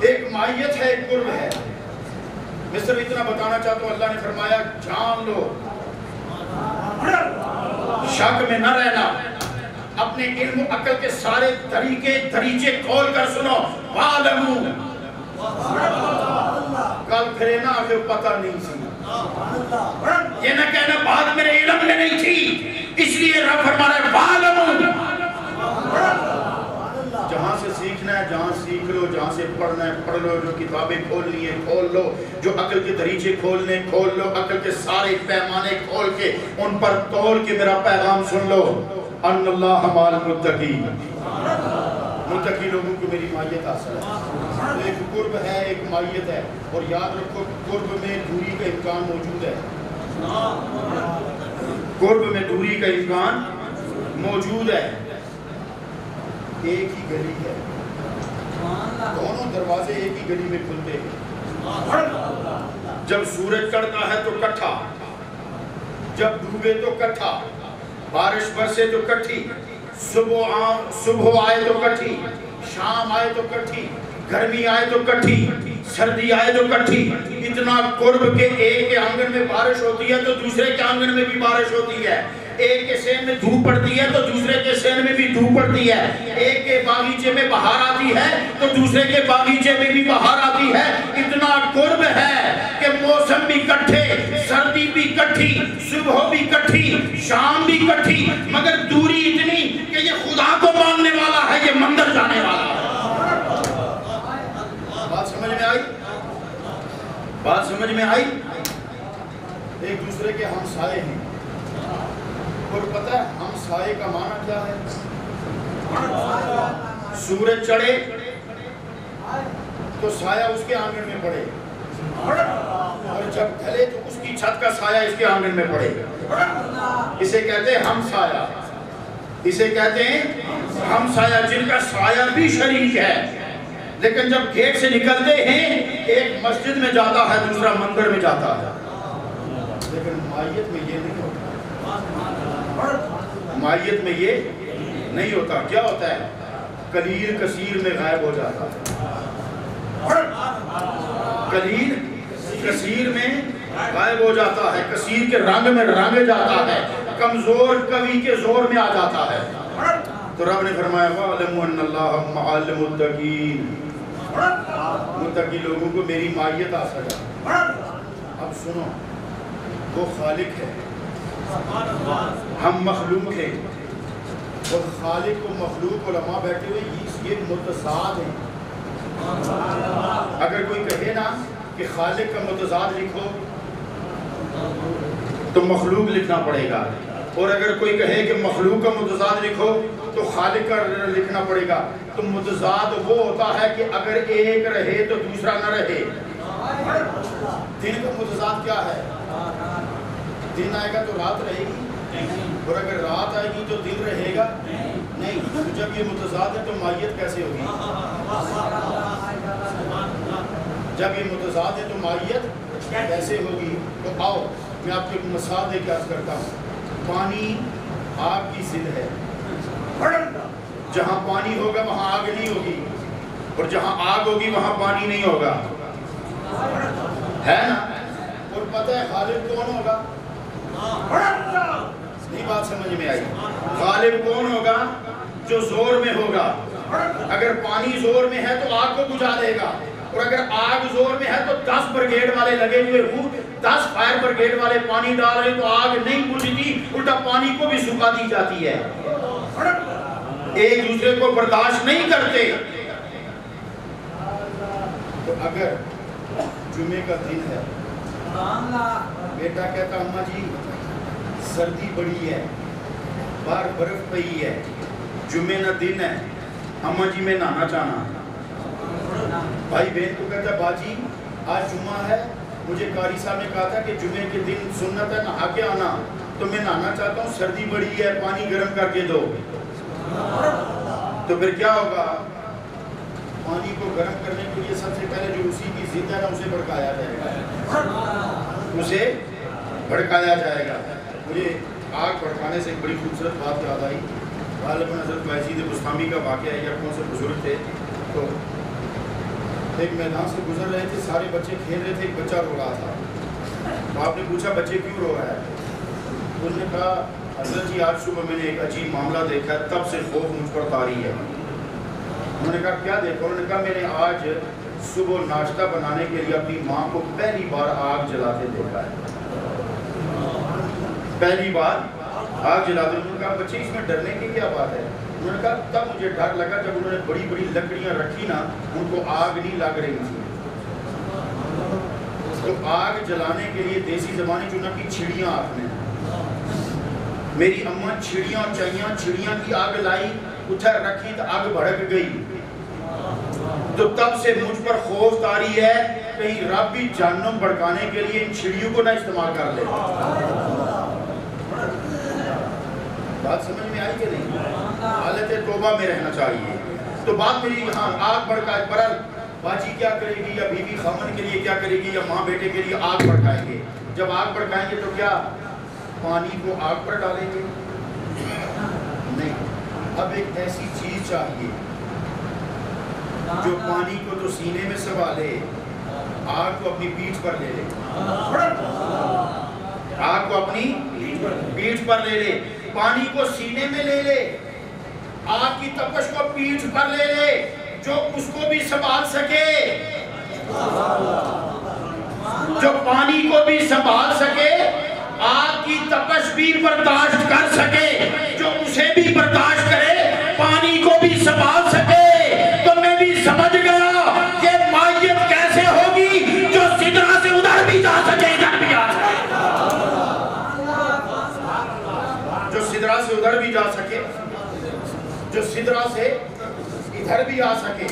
ایک مائیت ہے، ایک قرب ہے. میں صرف اتنا بتانا چاہتا ہوں، اللہ نے فرمایا جان لو، شک میں نہ رہنا، اپنے علم و عقل کے سارے طریقے دریچے کھول کر سنو. وَاعْلَمُوا. کل پھرے نہ آگے پتہ نہیں سی، یہ نہ کہنا بات میرے علم میں نہیں تھی، اس لیے رب فرما رہا ہے وَاعْلَمُوا. جہاں سے سیکھنا ہے جہاں سیکھ لو، جہاں سے پڑھنا ہے پڑھ لو، جو کتابیں کھولنی ہے کھول لو، جو عقل کے دریچے کھولنے کھول لو، عقل کے سارے پیمانے کھول کے ان پر تول کے میرا پیغام سن لو. ان اللہ مع المتقین. متقی لوگوں کو میری مائیت حاصل ہے. ایک قرب ہے، ایک مائیت ہے. اور یاد رکھو قرب میں دوری کا امکان موجود ہے. قرب میں دوری کا امکان موجود ہے. ایک ہی گلی ہے، دونوں دروازے ایک ہی گلی میں کھلتے ہیں. جب سورج چڑھتا ہے تو کٹھا، جب ڈوبے تو کٹھا، بارش برسے تو کٹھی، صبح آئے تو کٹھی، شام آئے تو کٹھی، گرمی آئے تو کٹھی، سردی آئے تو کٹھی. اتنا قرب کہ ایک کے آنگن میں بارش ہوتی ہے تو دوسرے کے آنگن میں بھی بارش ہوتی ہے. ایک کے سین میں دھوپ پڑتی ہے تو دوسرے کے سین میں بھی دھوپ پڑتی ہے. ایک کے باغیچے میں بہار آتی ہے تو دوسرے کے باغیچے میں بھی بہار آتی ہے. اتنا قرب ہے کہ موسم بھی کٹھے، سردی بھی کٹھی، صبح بھی کٹھی، شام بھی کٹھی، مگر دوری اتنی کہ یہ خدا کو ماننے والا ہے، یہ مندر جانے والا ہے. بات سمجھ میں آئی؟ بات سمجھ میں آئی؟ ایک دوسرے کے ہمسائے ہیں. اور پتہ ہے ہمسائے کا معنی کیا ہے؟ سورج چڑھے تو سایہ اس کے آنگن میں پڑے، اور جب ڈھلے تو اس کی چھت کا سایہ اس کے آنگن میں پڑے. اسے کہتے ہیں ہمسایہ. اسے کہتے ہیں ہمسایہ، جن کا سایہ بھی شریک ہے. لیکن جب گیٹ سے نکلتے ہیں ایک مسجد میں جاتا ہے، دوسرا مندر میں جاتا ہے. لیکن مائیت میں یہ نہیں ہوتا. مائیت میں یہ نہیں ہوتا. کیا ہوتا ہے؟ قلیل کثیر میں غائب ہو جاتا ہے. قلیل کثیر میں غائب ہو جاتا ہے، کثیر کے رنگ میں رنگ جاتا ہے، کمزور قوی کے زور میں آ جاتا ہے. تو رب نے فرمایا وَاعْلَمُوا أَنَّ اللَّهَ مَعَ الْمُتَّقِينَ. متقی لوگوں کو میری مائیت حاصل ہے. اب سنو، وہ خالق ہے، ہم مخلوق ہیں. اور خالق و مخلوق علماء بیٹھے ہوئے یہ متضاد ہیں. اگر کوئی کہے نا کہ خالق کا متضاد لکھو تو مخلوق لکھنا پڑے گا، اور اگر کوئی کہے کہ مخلوق کا متضاد لکھو تو خالق کا لکھنا پڑے گا. تو متضاد وہ ہوتا ہے کہ اگر ایک رہے تو دوسرا نہ رہے. دن کا متضاد کیا ہے؟ دن آئے گا تو رات رہے گی، اور اگر رات آئے گی تو دن رہے گا نہیں. تو جب یہ متضاد ہے تو مائیت کیسے ہوگی؟ جب یہ متضاد ہے تو مائیت کیسے ہوگی؟ تو آؤ میں آپ کو ایک مثال دے کے عرض کرتا ہوں. پانی آگ کی ضد ہے. جہاں پانی ہوگا وہاں آگ نہیں ہوگی، اور جہاں آگ ہوگی وہاں پانی نہیں ہوگا، ہے نا؟ اور پتہ ہے غالب کون ہوگا؟ نہیں بات سمجھ میں آئی؟ غالب کون ہوگا؟ جو زور میں ہوگا. اگر پانی زور میں ہے تو آگ کو بجھا دے گا، اور اگر آگ زور میں ہے تو 10 بریگیڈ والے لگے ہوئے ہوں، 10 فائر بریگیڈ والے پانی ڈال رہے تو آگ نہیں بجھتی، الٹا پانی کو بھی سکھا دی جاتی ہے. ایک دوسرے کو برداشت نہیں کرتے. اگر جمعے کا دن ہے، بیٹا کہتا اماں جی سردی بڑی ہے، باہر برف پئی ہے، جمعے نہ دن ہے، اماں جی میں نہانا چاہنا، بھائی بہن کو کہتا باجی آج جمعہ ہے، مجھے قاری صاحب نے کہا تھا کہ جمعے کے دن سنت ہے نہا کے آنا، تو میں نہانا چاہتا ہوں، سردی بڑی ہے، پانی گرم کر کے دو، تو پھر کیا ہوگا؟ پانی کو گرم کرنے کے لیے سب سے پہلے جو اسی کی ضد ہے نا اسے بھڑکایا جائے گا، اسے بھڑکایا جائے گا۔ مجھے آگ بھڑکانے سے ایک بڑی خوبصورت بات یاد آئی، غالباً حضرت بایزید بستامی کا واقعہ ہے یا کون سے بزرگ تھے، تو ایک میدان سے گزر رہے تھے، سارے بچے کھیل رہے تھے، ایک بچہ رو رہا تھا، تو آپ نے پوچھا بچے کیوں رو رہا ہے؟ انہوں نے کہا حضرت جی آج صبح میں نے ایک عجیب معاملہ دیکھا ہے، تب سے خوف مجھ پر طاری ہے۔ انہوں نے کہا کیا دیکھا؟ انہوں نے کہا میں نے آج صبح ناشتہ بنانے کے لیے اپنی ماں کو پہلی بار آگ جلاتے دیکھا ہے، پہلی بار آگ جلاتے۔ انہوں نے کہا بچے اس میں ڈرنے کی کیا بات ہے؟ انہوں نے کہا تب مجھے ڈر لگا جب انہوں نے بڑی بڑی لکڑیاں رکھی نا، ان کو آگ نہیں لگ رہی تھی، تو آگ جلانے کے لیے دیسی زمانے چنا کی چھڑیاں آپ نے، میری اماں چھڑیاں چاہیاں، چھڑیاں کی آگ لائی، اتھر رکھی تو آگ بھڑک گئی، تو تب سے مجھ پر خوف طاری ہے کہیں رب بھی جہنم بھڑکانے کے لیے ان چھڑیوں کو نہ استعمال کر لے۔ بات سمجھ میں آئی کہ نہیں؟ حالت توبہ میں رہنا چاہیے۔ تو بات میری یہاں آگ بھڑکائے برل باجی کیا کرے گی، یا بیوی خامن کے لیے کیا کرے گی، یا ماں بیٹے کے لیے آگ بھڑکائیں گے۔ جب آگ بھڑکائیں گے تو کیا پانی کو آگ پر ڈالیں گے؟ نہیں، اب ایک ایسی چیز چاہیے جو پانی کو تو سینے میں سنبھالے، آگ کو اپنی پیٹھ پر لے لے، آگ کو اپنی پیٹھ پر لے لے، پانی کو سینے میں لے لے، آگ کی تپش کو پیٹھ پر لے لے، جو اس کو بھی سنبھال سکے، جو پانی کو بھی سنبھال سکے، آگ کی تپش بھی برداشت کر سکے، جو اسے بھی برداشت کرے، پانی کو بھی سنبھال سکے۔ تو میں بھی سمجھ گیا کہ مائیت کیسے ہوگی جو سدرہ سے ادھر بھی جا سکے ادھر بھی آ سکے، جو سدرہ سے ادھر بھی جا سکے، جو سدرہ سے ادھر بھی آ سکے،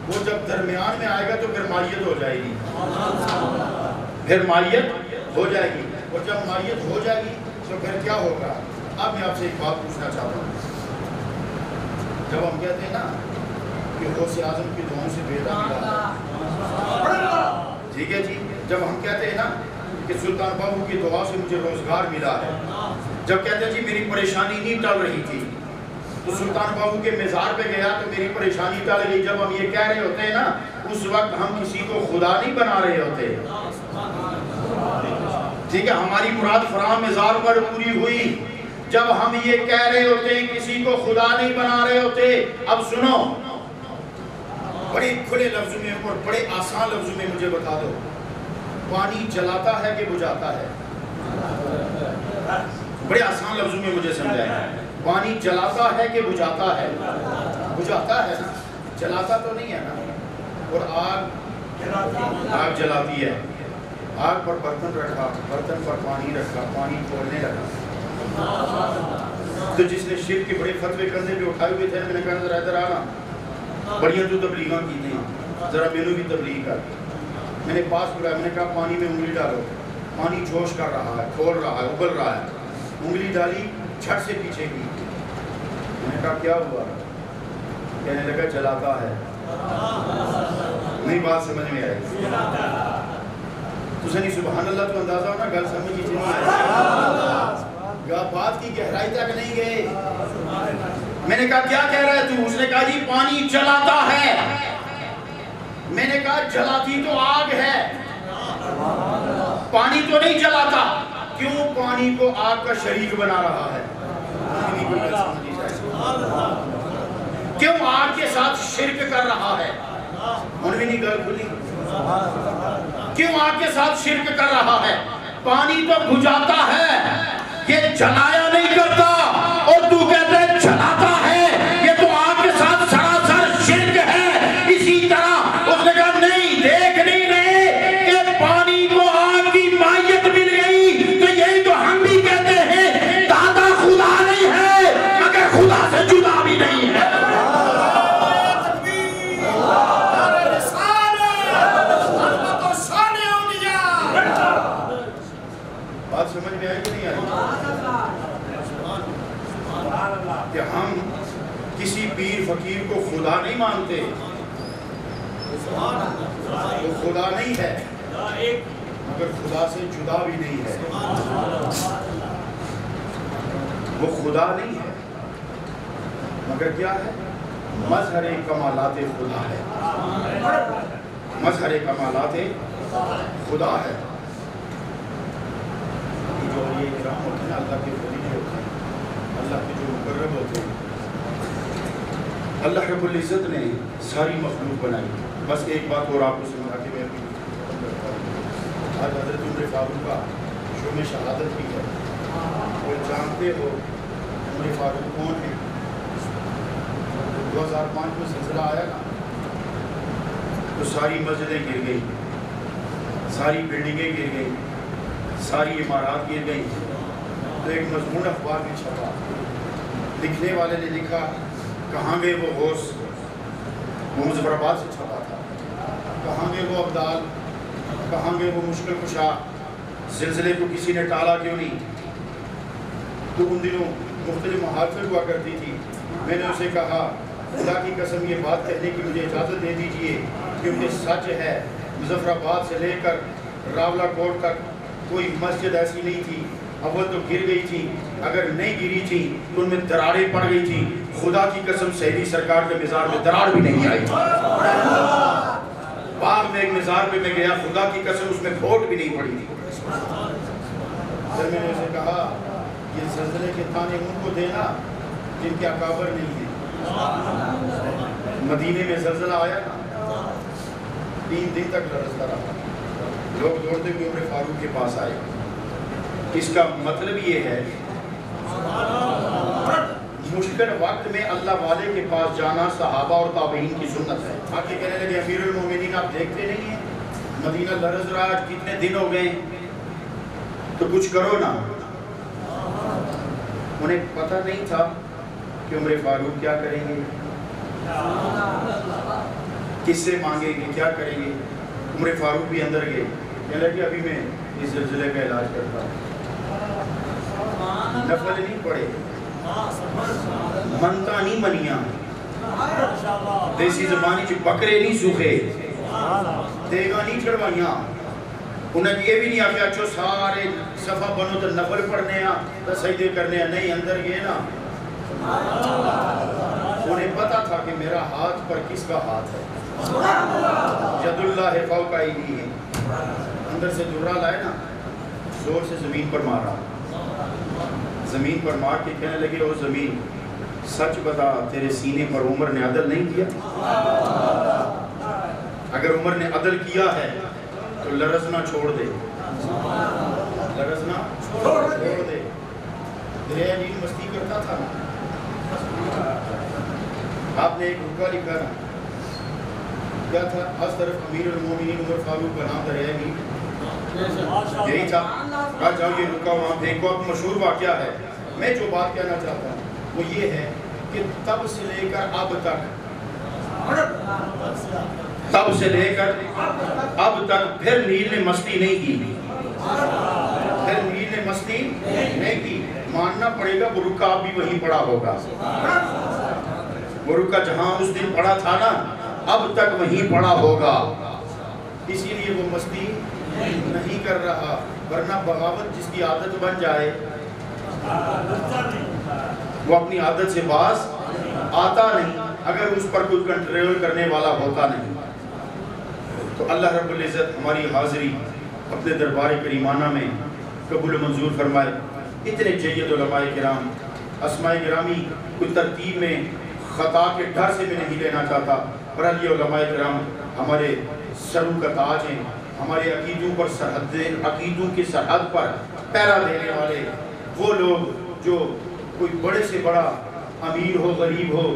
وہ جب درمیان میں آئے گا تو پھر مائیت ہو جائے گی، پھر مائیت ہو جائے گی، اور جب مائیت ہو جائے گی تو پھر کیا ہوگا؟ اب میں آپ سے ایک بات پوچھنا چاہتا ہوں، جب ہم کہتے ہیں نا کہ غوث اعظم کی دعاؤں سے بیٹا ملا ہے، ٹھیک ہے جی، جب ہم کہتے ہیں نا کہ سلطان بابو کی دعا سے مجھے روزگار ملا ہے، جب کہتے ہیں جی میری پریشانی نہیں ٹل رہی تھی تو سلطان بابو کے مزار پہ گیا تو میری پریشانی ٹل گئی، جب ہم یہ کہہ رہے ہوتے ہیں نا اس وقت ہم کسی کو خدا نہیں بنا رہے ہوتے، ٹھیک ہے، ہماری مراد فرام مزار پر پوری ہوئی، جب ہم یہ کہہ رہے ہوتے ہیں کسی کو خدا نہیں بنا رہے ہوتے۔ اب سنو، بڑے کھلے لفظوں میں اور بڑے آسان لفظوں میں مجھے بتا دو، پانی جلاتا ہے کہ بجھاتا ہے؟ بڑے آسان لفظوں میں مجھے سمجھائیں، پانی جلاتا ہے کہ بجھاتا ہے؟ بجھاتا ہے نا، جلاتا تو نہیں ہے نا۔ اور آگ جلاتی ہے، آگ پر برتن رکھا، برتن پر پانی رکھا، پانی کھولنے لگا، تو جس نے شرک کے بڑے فتوے کندھے پہ اٹھائے ہوئے تھے، میں نے کہا ذرا ادھر آنا، بڑیاں تو تبلیغاں کی تھیں، ذرا میں نے بھی تبلیغ کر، میں نے پاس بلایا، میں نے کہا پانی میں انگلی ڈالو، پانی جوش کر رہا ہے، کھول رہا ہے، ابل رہا ہے، انگلی ڈالی، جھٹ سے پیچھے کی، میں نے کہا کیا ہوا؟ کہنے لگا جلاتا ہے۔ نہیں بات سمجھ میں آئی؟ تو سنی سبحان اللہ تو اندازہ ہو نا گل سمجھ کی نہیں آئی، بات کی گہرائی تک نہیں گئے۔ میں نے کہا کیا کہہ رہا ہے تو؟ اس نے کہا جی پانی جلاتا ہے۔ میں نے کہا جلاتی تو آگ ہے، پانی تو نہیں جلاتا، کیوں پانی کو آگ کا شریک بنا رہا ہے؟ کیوں آگ کے ساتھ شرک کر رہا ہے؟ انہوں نے نہیں گل کھلی، کیوں آگ کے ساتھ شرک کر رہا ہے؟ پانی تو بجھاتا ہے، یہ جلایا نہیں کرتا، اور تو کہتا ہے جلاتا ہے، یہ تو آگ کے ساتھ سراسر شرک ہے۔ اسی طرح اس نے کہا نہیں، نہیں مانتے، وہ خدا نہیں ہے مگر خدا سے جدا بھی نہیں ہے، وہ خدا نہیں ہے مگر کیا ہے؟ مظہر کمالات خدا ہے، مظہر کمالات خدا ہے۔ جو یہ کرام ہوتے ہیں اللہ کے ولی ہوتے ہیں، اللہ کے جو مقرب ہوتے ہیں، اللہ رب العزت نے ساری مخلوق بنائی۔ بس ایک بات اور آپ کو سمجھا کے میں اپنی آج حضرت عمر فاروق کا شوم شہادت کی ہے، وہ جانتے ہو عمر فاروق کون ہے؟ 2005 میں زلزلہ آیا نا تو ساری مسجدیں گر گئی، ساری بلڈنگیں گر گئی، ساری عمارات گر گئی، تو ایک مضمون اخبار میں چھپا، لکھنے والے نے لکھا کہاں گئے وہ غوث، وہ مظفرآباد سے چھپا تھا، کہاں گئے وہ ابدال، کہاں گئے وہ مشکل کشا، زلزلے کو کسی نے ٹالا کیوں نہیں؟ تو ان دنوں مختلف محافل ہوا کرتی تھی، میں نے اسے کہا خدا کی قسم یہ بات کہنے کی مجھے اجازت دے دیجئے کیونکہ سچ ہے مظفرآباد سے لے کر راولہ کوٹ تک کوئی مسجد ایسی نہیں تھی، اول تو گر گئی تھی، اگر نہیں گری تھی تو ان میں دراڑیں پڑ گئی تھی، خدا کی قسم سہیلی سرکار کے مزار میں دراڑ بھی نہیں آئی، باغ میں ایک مزار پہ میں گیا، خدا کی قسم اس میں پھوٹ بھی نہیں پڑی تھی۔ جب میں نے اسے کہا یہ زلزلے کے تانے ان کو دینا جن کے اکابر نہیں ہیں۔ مدینے میں زلزلہ آیا نا 3 دن تک لرزتا رہا، لوگ دوڑتے ہوئے عمر فاروق کے پاس آئے۔ اس کا مطلب یہ ہے مشکل وقت میں اللہ والے کے پاس جانا صحابہ اور تابعین کی سنت ہے۔ آگے کہنے لگے امیر المومنین آپ دیکھتے نہیں ہیں مدینہ لرز رہا ہے، کتنے دن ہو گئے تو کچھ کرو نا۔ انہیں پتہ نہیں تھا کہ عمر فاروق کیا کریں گے، کس سے مانگیں گے، کیا کریں گے۔ عمر فاروق بھی اندر گئے، کہنے لگے ابھی میں اس زلزلے کا علاج کرتا ہوں، نفل نہیں پڑے، منتا نہیں منیاں، دیسی زمانی چ بکرے نہیں سوکھے، دیگا نہیں چڑھوائیاں، انہیں یہ بھی نہیں آکھیا اچھو سارے صفحہ بنو تو نفل پڑھنے ہیں تو سجدے کرنے ہیں، نہیں اندر گئے نا۔ انہیں پتا تھا کہ میرا ہاتھ پر کس کا ہاتھ ہے، ید اللہ فوق ایدیہم، اندر سے درہ لائے نا، زور سے زمین پر مارا، زمین پر مار کے کہنے لگے او زمین سچ بتا تیرے سینے پر عمر نے عدل نہیں کیا؟ اگر عمر نے عدل کیا ہے تو لرزنا چھوڑ دے، لرزنا چھوڑ دے۔ دریا نیل مستی کرتا تھا نا، آپ نے ایک رکا لکھا نا، کیا تھا؟ اس طرف امیر المومنین عمر فاروق کا نام دریا نیل، یہی تھا۔ کہا جاؤ یہ رکا وہاں دیکھو، اب مشہور واقعہ ہے۔ میں جو بات کہنا چاہتا ہوں وہ یہ ہے کہ تب سے لے کر اب تک پھر نیل نے مستی نہیں کی، پھر نیل نے مستی نہیں کی۔ ماننا پڑے گا وہ رکا اب بھی وہیں پڑا ہوگا، وہ رکا جہاں اس دن پڑا تھا نا اب تک وہیں پڑا ہوگا، اسی لیے وہ مستی نہیں کر رہا، ورنہ بغاوت جس کی عادت بن جائے وہ اپنی عادت سے باز آتا نہیں، اگر اس پر کوئی کنٹرول کرنے والا ہوتا نہیں۔ تو اللہ رب العزت ہماری حاضری اپنے دربار کریمانہ میں قبول منظور فرمائے۔ اتنے جید علماء کرام، اسماء گرامی کوئی ترتیب میں خطا کے ڈر سے میں نہیں لینا چاہتا، پر یہ علماء کرام ہمارے سروں کا تاج ہیں، ہمارے عقیدوں کی سرحد پر پہرا دینے والے، وہ لوگ جو کوئی بڑے سے بڑا امیر ہو، غریب ہو،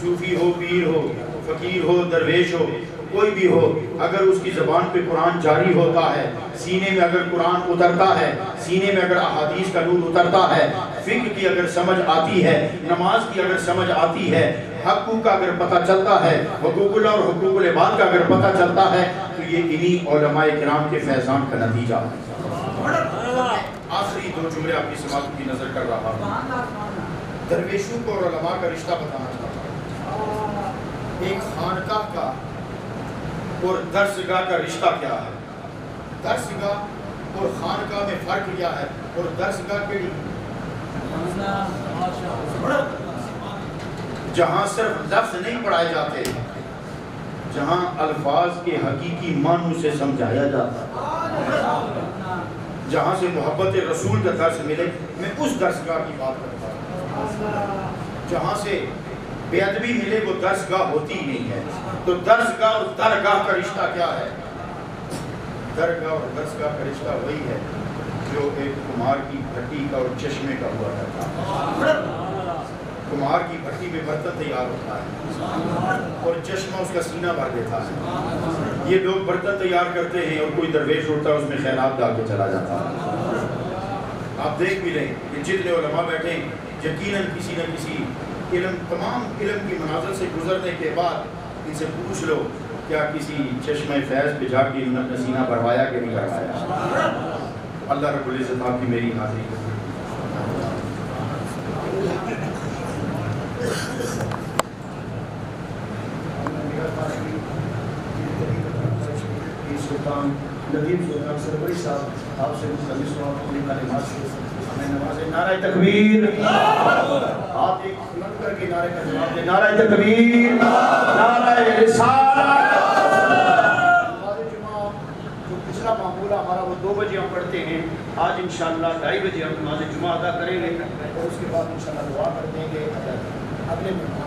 صوفی ہو، پیر ہو، فقیر ہو، درویش ہو، کوئی بھی ہو، اگر اس کی زبان پہ قرآن جاری ہوتا ہے، سینے میں اگر قرآن اترتا ہے، سینے میں اگر احادیث کا نور اترتا ہے، فقہ کی اگر سمجھ آتی ہے، نماز کی اگر سمجھ آتی ہے، حقوق کا اگر پتہ چلتا ہے، حقوق اللہ اور حقوق العباد کا اگر پتہ چلتا ہے، تو یہ انہی علماء کرام کے فیضان کا نتیجہ ہے۔ آخری 2 جملے آپ کی سماعت کی نظر کر رہا ہوں۔ درویشوں کو اور علماء کا رشتہ بتانا چاہتا ہوں۔ ایک خانقاہ کا اور درسگاہ کا رشتہ کیا ہے، درسگاہ اور خانقاہ میں فرق کیا ہے، اور درسگاہ کے لیے جہاں صرف لفظ نہیں پڑھائے جاتے، جہاں الفاظ کے حقیقی معنوں سے سمجھایا جاتا، جہاں سے محبت رسول کا درس ملے، میں اس درسگاہ کی بات کرتا ہوں۔ جہاں سے بے ادبی ملے وہ درسگاہ ہوتی ہی نہیں ہے۔ تو درسگاہ اور درگاہ کا رشتہ کیا ہے؟ درگاہ اور درسگاہ کا رشتہ وہی ہے جو ایک کمار کی بھٹی کا اور چشمے کا ہوا کرتا ہے۔ کمار کی بھٹی میں برتن تیار ہوتا ہے اور چشمہ اس کا سینہ بھر دیتا ہے۔ یہ لوگ برتن تیار کرتے ہیں اور کوئی درویش ہوتا ہے اس میں خیرات ڈال کے چلا جاتا ہے۔ آپ دیکھ بھی لیں کہ جتنے علماء بیٹھے ہیں یقیناً کسی نہ کسی علم، تمام علم کی منازل سے گزرنے کے بعد ان سے پوچھ لو کیا کسی چشمہ فیض پہ جا کے انہوں نے سینہ بھروایا کہ نہیں بھروایا۔ اللہ رب العزت آپ کی میری حاضری کرے۔ سلطان ندیم سلطان سربری صاحب آپ سے مستمع سوال اپنی کلمات سے ہمیں نوازے۔ نعرہ تکبیر، آپ ایک بلند کر کے نعرے کا جواب دیں۔ نعرہ تکبیر، نعرہ رسالت۔ نماز جمعہ جو پچھلا معمول ہمارا وہ 2 بجے ہم پڑھتے ہیں، آج انشاءاللہ 2:30 بجے ہم نماز جمعہ ادا کریں گے اور اس کے بعد انشاءاللہ دعا کر دیں گے اگلے مہمان۔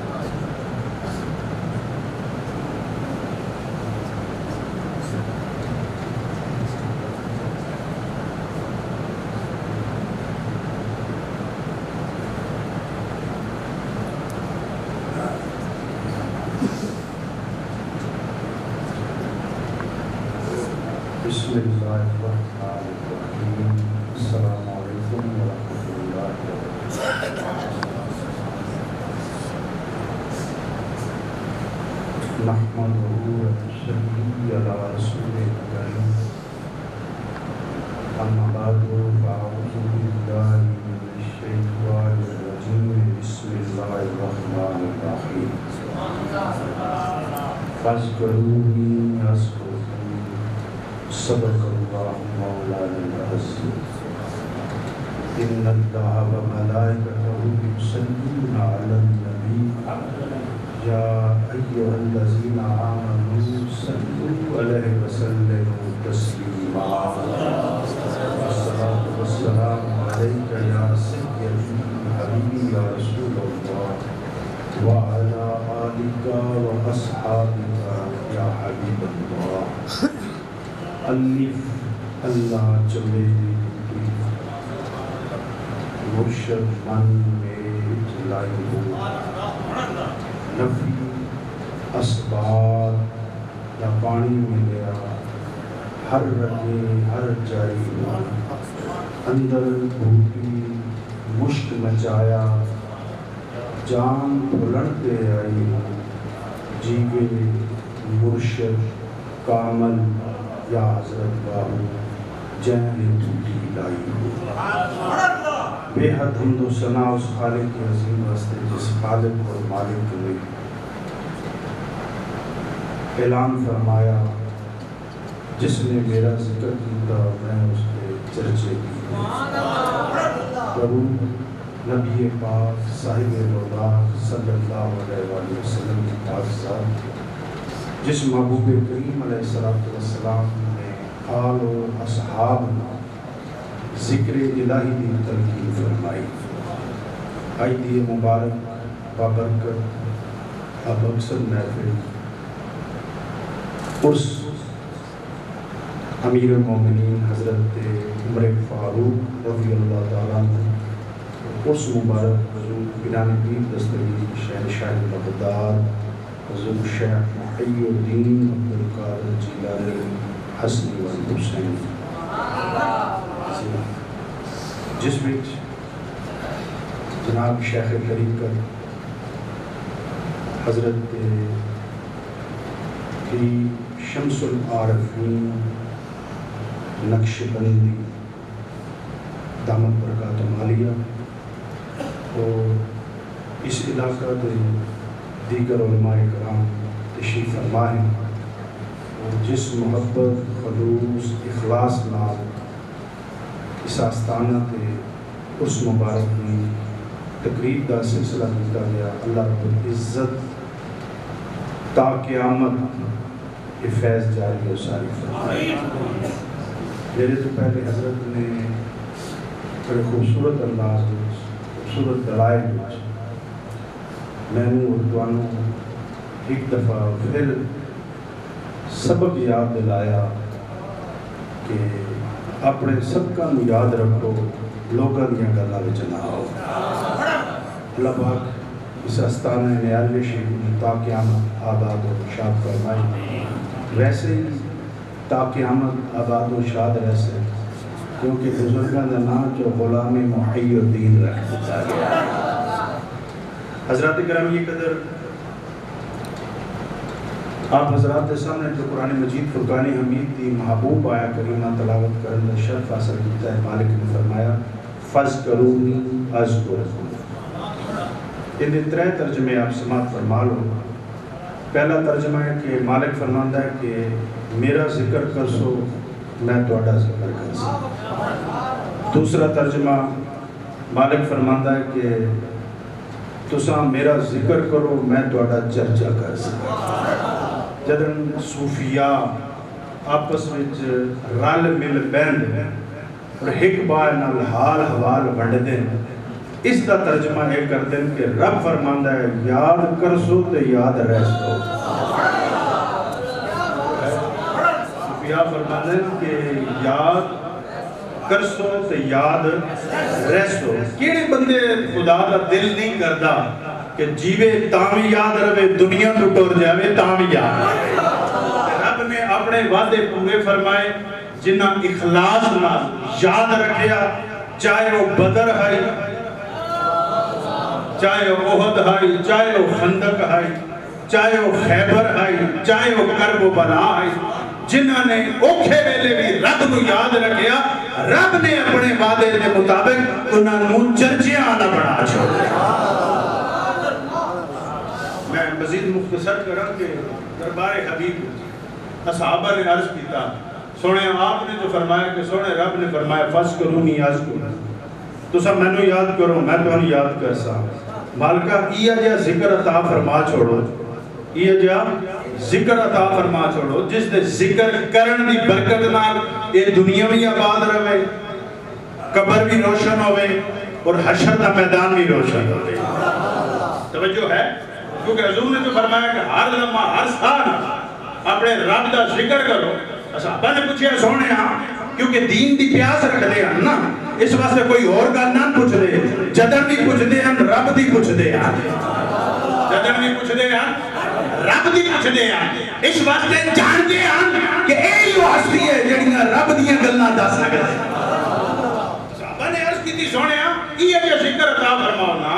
بسم اللہ الرحمن الرحیم، السلام علیکم ورحمۃ اللہ وبرکاتہ۔ نحمدہ ونصلی علی رسولہ الکریم، اما بعد فاعوذ باللہ من الشیطان الرجیم، بسم اللہ الرحمن الرحیم۔ فاذکرونی اذکرکم، صدق اللہ مولانا العظیم۔ ان اللہ وملائکتہ یصلون علی النبی یا ایھا الذین آمنوا صلوا علیہ وسلموا تسلیما۔ الصلاۃ والسلام علیک یا سیدی حبیبی یا رسول اللہ وعلی آلک واصحابک یا حبیب اللہ۔ الف اللہ چلے مرشد من میں جلائی ہو، نفی اسباب یا پانی ملیا، ہر رگے ہر جائی اندر بھوکی مشک مچایا، جان بھلنتے آئی جیوے مرشد کامل یا حضرت باہو جین بھوکی لائی ہو۔ بے حد حمد و ثنا اس خالق کی عظیم واسطے جس خالق اور مالک نے اعلان فرمایا، جس نے میرا ذکر کیا میں اس کے چرچے کی۔ پرو نبی پاک صاحب روضہ صلی اللہ علیہ وآلہ وسلم کی پاک ذات، جس محبوب کریم علیہ السلام نے آل و اصحاب ذکر الہی دی تلقین فرمائی۔ آئیدی مبارک بابرکت ابکثر محفل اس امیر المومنین حضرت عمر فاروق رضی اللہ تعالیٰ عنہ، اس مبارک حضور گران پیر دستگیر شہنشاہ بغداد حضور شیخ محی الدین عبدالقادر جیلانی حسنی والحسین، جس وچ جناب شیخ طریقت حضرت کی شمس العارفین نقش بندی دامت برکات مالیہ اور اس علاقہ کے دیگر علماء کرام تشریف فرما ہے اور جس محبت خلوص اخلاص نال اس آستانہ تے اس مبارک کی تقریب کا سلسلہ کیا گیا، اللہ رب العزت تا قیامت یہ فیض جاری و ساری فرمائے۔ میرے تو پہلے حضرت نے بڑے خوبصورت انداز خوبصورت دلائل میں نے ایک دفعہ پھر سبق یاد دلایا کہ اپنے سب کا یاد رکھو، لوگوں دیا گلاں وچ نہ آؤ۔ اللہ پاک اس آستانہ نیالوے شریف تا قیامت آباد و شاد فرمائے، ویسے ہی تا قیامت آباد و شاد رہے، کیونکہ بزرگاں دا نام جو غلام محی الدین رکھ دیتا گیا۔ حضرات گرامی قدر، آپ حضرات کے سامنے جو قرآن مجید فرقان حمید دی محبوب آیا کریمہ تلاوت کرنے کا شرف حاصل کیتا ہے، مالک نے فرمایا فَاذْكُرُونِي أَذْكُرْكُمْ۔ یہ ترے ترجمے آپ سماعت فرما لو۔ پہلا ترجمہ ہے کہ مالک فرماندہ ہے کہ میرا ذکر کر سو میں تہاڈا ذکر کر سا۔ دوسرا ترجمہ مالک فرماندہ ہے کہ تساں میرا ذکر کرو میں تہاڈا چرچا کر سا۔ جدن صوفیاء آپس وچ رل مل بیند اور ایک بار نال حال حوال ونڈ دیں، اس کا ترجمہ یہ کرتے ہیں کہ رب فرماندہ ہے یاد کر سو تے یاد رہ سو۔ صوفیاء فرماندہ ہے کہ یاد کر سو تے یاد رہ سو۔ کیڑے بندے خدا کا دل نہیں کردا کہ جیوے تاں یاد رہے، دنیا تو ٹر جاوے تاں یاد رہے۔ رب نے اپنے وعدے پورے فرمائے، جنہ اخلاص نال یاد رکھیا، چاہے وہ بدر ہے، چاہے وہ احد ہے، چاہے وہ خندق ہے، چاہے وہ خیبر ہے، چاہے وہ کرب و بلا ہے، جنہ نے اوکھے ویلے بھی رب کو یاد رکھیا، رب نے اپنے وعدے کے مطابق انہاں نوں چرچیاں نہ بنا چھوڑا۔ میں مزید مختصر کروں کہ دربار حبیب اصحابہ نے عرض کیتا، سونے آپ نے جو فرمایا کہ سونے رب نے فرمایا فَاذْكُرُونِي أَذْكُرْكُمْ، تو سب میں نے یاد کرو میں تو انہیں یاد کر سا۔ مالکہ یہ جا ذکر عطا فرما چھوڑو، یہ جا ذکر عطا فرما چھوڑو جس دے ذکر کرن دی برکت نال یہ دنیا بھی آباد رہے، قبر بھی روشن ہوئے اور حشر دا میدان بھی روشن ہوئے۔ توجہ ہے کیونکہ حضور نے تو فرمایا کہ ہر لمحہ ہر سال اپنے رب دا ذکر کرو۔ صحابہ نے پوچھے سونے کیونکہ دین دی پیاس رکھ دے ہیں نا، اس واسطے کوئی اور گل نہ پوچھ دے، جدن بھی پوچھ دے ہیں رب دی پوچھ دے ہیں، جدن بھی پوچھ دے ہیں رب دی پوچھ دے ہیں، اس واسطے جان دے ہیں کہ ایہی وہ ہستی ہے جڑیاں رب دیاں گلاں دس سکدے۔ صحابہ نے عرض کی تھی سونے یہ جو ذکر عطا فرماؤ نا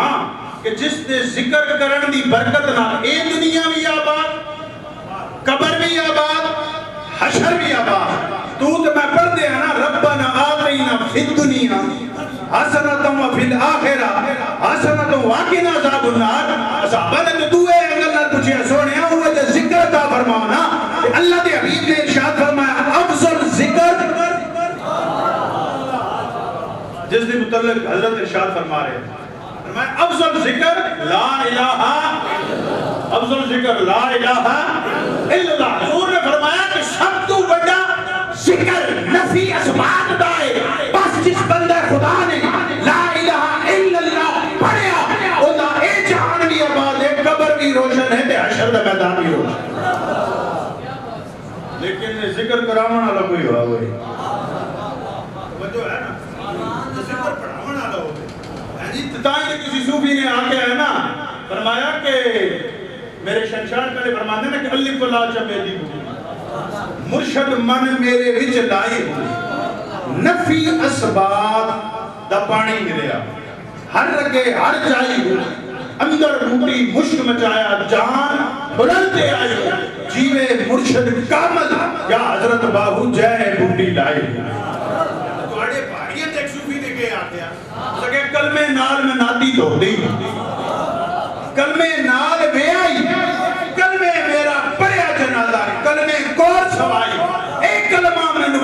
کہ جس نے ذکر کرن دی برکت نال اے دنیا بھی آباد، قبر بھی آباد، حشر بھی آباد۔ تو میں پڑھ دیا نا ربنا آتینا فی الدنیا حسنۃ وفی الآخرہ حسنۃ وقنا عذاب النار۔ صحابہ نے تو دوئے انگل نہ پوچھے سونے ہوئے جو ذکر عطا فرماؤ نا، اللہ دے حبیب نے ارشاد فرمایا افضل ذکر، جس نے متعلق حضرت ارشاد فرما رہے ہیں افضل ذکر لا الہ، افضل ذکر لا الہ الا اللہ۔ حضور نے فرمایا کہ سب تو بڑا ذکر نفی اسبات دائے، بس جس بندہ خدا نے لا الہ الا اللہ پڑھیا اوہ اے جہان بھی آباد ہے، قبر بھی روشن ہے تے حشر دا میدان بھی روشن۔ لیکن ذکر کراون والا کوئی ہوا ہوئے توجہ ہے نا، ذکر پڑھاون والا ہوئے تائیں کسی صوفی نے آکے ہے نا فرمایا کہ میرے شنشان پہلے فرماتے ہیں کہ الف لا چمیلی ہوئی مرشد من میرے وچ لائی ہوئی، نفی اسباب دا پانی ملیا، ہر رگے ہر جائی ہوئی، اندر بوٹی مشک مچایا جان بلندے آئی ہوئی، جیوے مرشد کامل یا حضرت باہو جائے بوٹی لائی ہوئی۔ تو آڑے بھائیت ایک صوفی نے کہے آتے ہیں سکے کلمے نال میں نادی دھو دی، کلمے نال بے آئی، کلمے میرا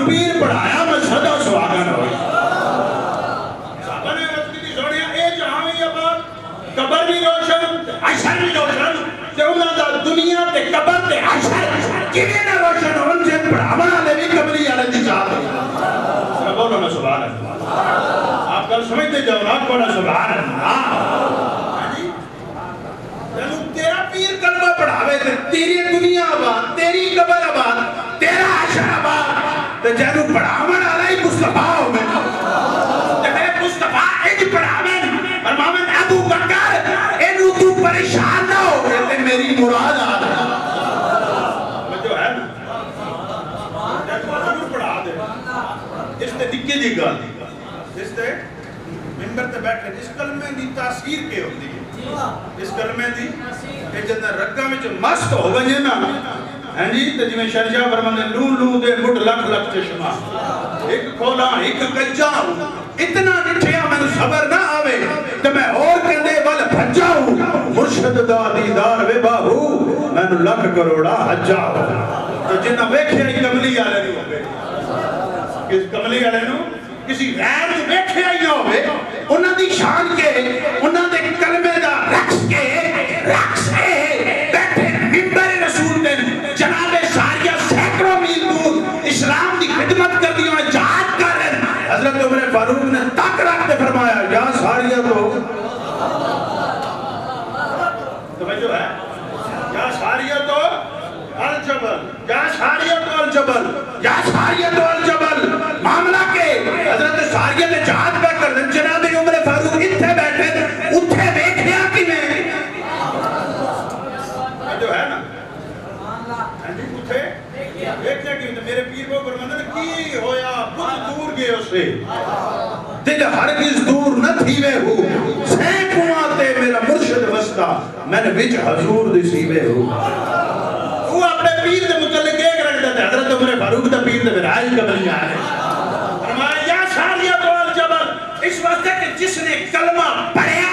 پیر پڑھایا میں صدا سواگن ہوئی صحابہ نے رکھتی تھی سوڑیا اے جہاں ہوئی اب قبر بھی روشن عشر بھی روشن تے انہاں دا دنیا تے قبر تے عشر کیویں نہ روشن ہون سے پڑھاونا لے بھی قبری والے دی ذات ہے بولو نا سبحان اللہ آپ کل سمجھتے جاؤ نا بولو سبحان اللہ تیرا پیر کلمہ پڑھاوے تے تیری دنیا آباد تیری قبر آباد تیرا عشر آباد تے جنو پڑھاون والا ہی مصطفیٰ ہو میں تے میرے مصطفیٰ اج پڑھاویں فرماویں ابو بکر اینو تو پریشان نہ ہو تے میری مراد آ جو ہے نا پڑھا دے اس تے نکے دی گل اس تے ممبر تے بیٹھے اس کلمے دی تاثیر کے ہوندی ہے اس کلمے دی کہ جدہ رگا میں جو مست ہو گئے نا ہیں جی تو جی میں شرشاہ فرمانے لو لو دے مٹ لکھ لکھ چشمہ ایک کھولا ایک کجا ہوں اتنا نٹھیا میں صبر نہ آوے تو میں اور کندے وال بھجا ہوں مرشد دا دیدار وے باہو میں نو لکھ کروڑا حجا ہوں تو جنہ ویکھے ہی کملی آلے نہیں ہوگے کس کملی آلے نو کسی غیر میں بیٹھے آئی نہ ہوئے انہاں دی شان کے انہاں دے کلمے دا رقص کے بیٹھے ممبر رسول دے جناب ساریہ سینکڑوں میل دور اسلام دی خدمت کر دی اور جہاد کر رہے حضرت عمر فاروق نے تک رکھتے فرمایا یا ساریہ تو جو ہے یا ساریہ تو الجبل یا ساریہ تو الجبل یا ساریہ تو الجبل معاملہ کے حضرت ساریہ نے جہاد پہ کر دیں جناب عمر فاروق اتھے بیٹھے اتھے بیٹھے آکی میں جو ہے نا اتھے بیٹھے آکی میں میرے پیر کو فرمانا کی ہویا بہت دور گئے اسے دل ہرگز دور نہ تھیوے ہو سینکوں آتے میرا مرشد وسطہ میں نے بچ حضور دی سیوے ہو وہ اپنے پیر دے متعلق ایک رکھ دیتے حضرت عمر فاروق دا پیر دے میرا آئی قبل آئے فرمایا یا ساریہ تو الجبل اس وقت ہے کہ جس نے کلمہ پڑھیا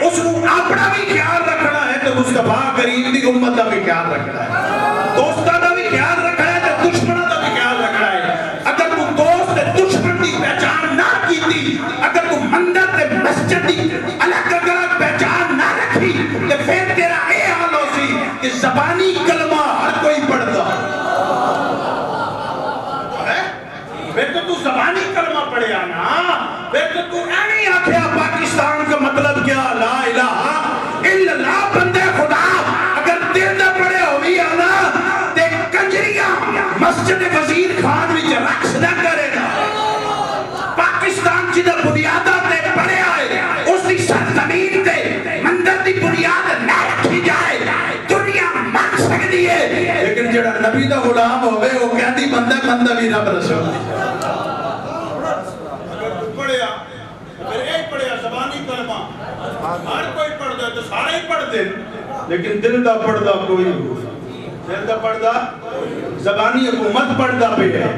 اس کو اپنا بھی خیال رکھنا ہے تو مصطفیٰ کریم دی امت دا بھی خیال رکھنا ہے دوستہ دا بھی خیال رکھنا ہے تو دشمنہ دا بھی خیال رکھنا ہے اگر تو دوست دشمن دی پہچان نہ کی تھی اگر تو مندر تے مسجد دی الگ الگ پہچان نہ رکھی تو پھر تیرا اے حال ہو سی کہ زبانی کلمہ ہر کوئی پڑھتا پھر تو زبانی کلمہ پڑھے آنا پھر تو نہیں آکھیا پاکستان کا مطلب کیا لا الہ الا اللہ بندے خدا اگر دل نہ پڑھے ہوئی آنا تے کنجریاں مسجد وزیر خان وچ رقص نہ کرے گا پاکستان جدہ بنیادہ تے پڑھے آئے اس دی سرزمین تے مندر دی بنیاد نہ رکھی جائے دنیا مان سکتی ہے لیکن جڑا نبی دا غلام ہوئے وہ کہتی بندہ بندہ بھی رب رسول پڑھیا پھر ایک پڑھیا زبانی کلمہ ہر کوئی پڑھ دے تو سارے ہی پڑھ دے لیکن دل دا پڑھ دا کوئی دل دا پڑھ دا زبانی حکومت پڑھ دا پہ ہے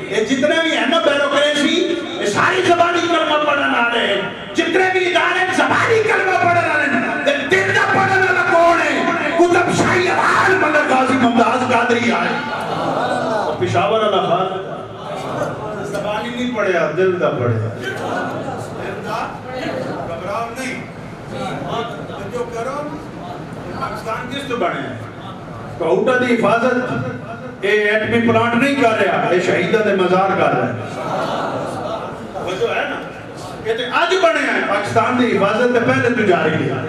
یہ جتنے بھی ہیں نا بیروکریسی یہ ساری زبانی کلمہ پڑھنا آ رہے ہیں جتنے بھی ادارے زبانی کلمہ پڑھنا آ رہے ہیں دل دا پڑھنا آ کون ہے قطب شاہی حال ملک غازی ممتاز قادری آئے پشاور اللہ خان زبانی نہیں پڑھیا دل دا پڑھیا دل دا گھبراؤ نہیں جو کرو پاکستان کس تو بڑھے ہیں کوٹا دی حفاظت اے ایٹمی پلانٹ نہیں کر رہا اے شہیدہ دے مزار کر رہا ہے وہ جو ہے نا یہ تو آج بڑھے ہیں پاکستان دی حفاظت دے پہلے تو جاری ہے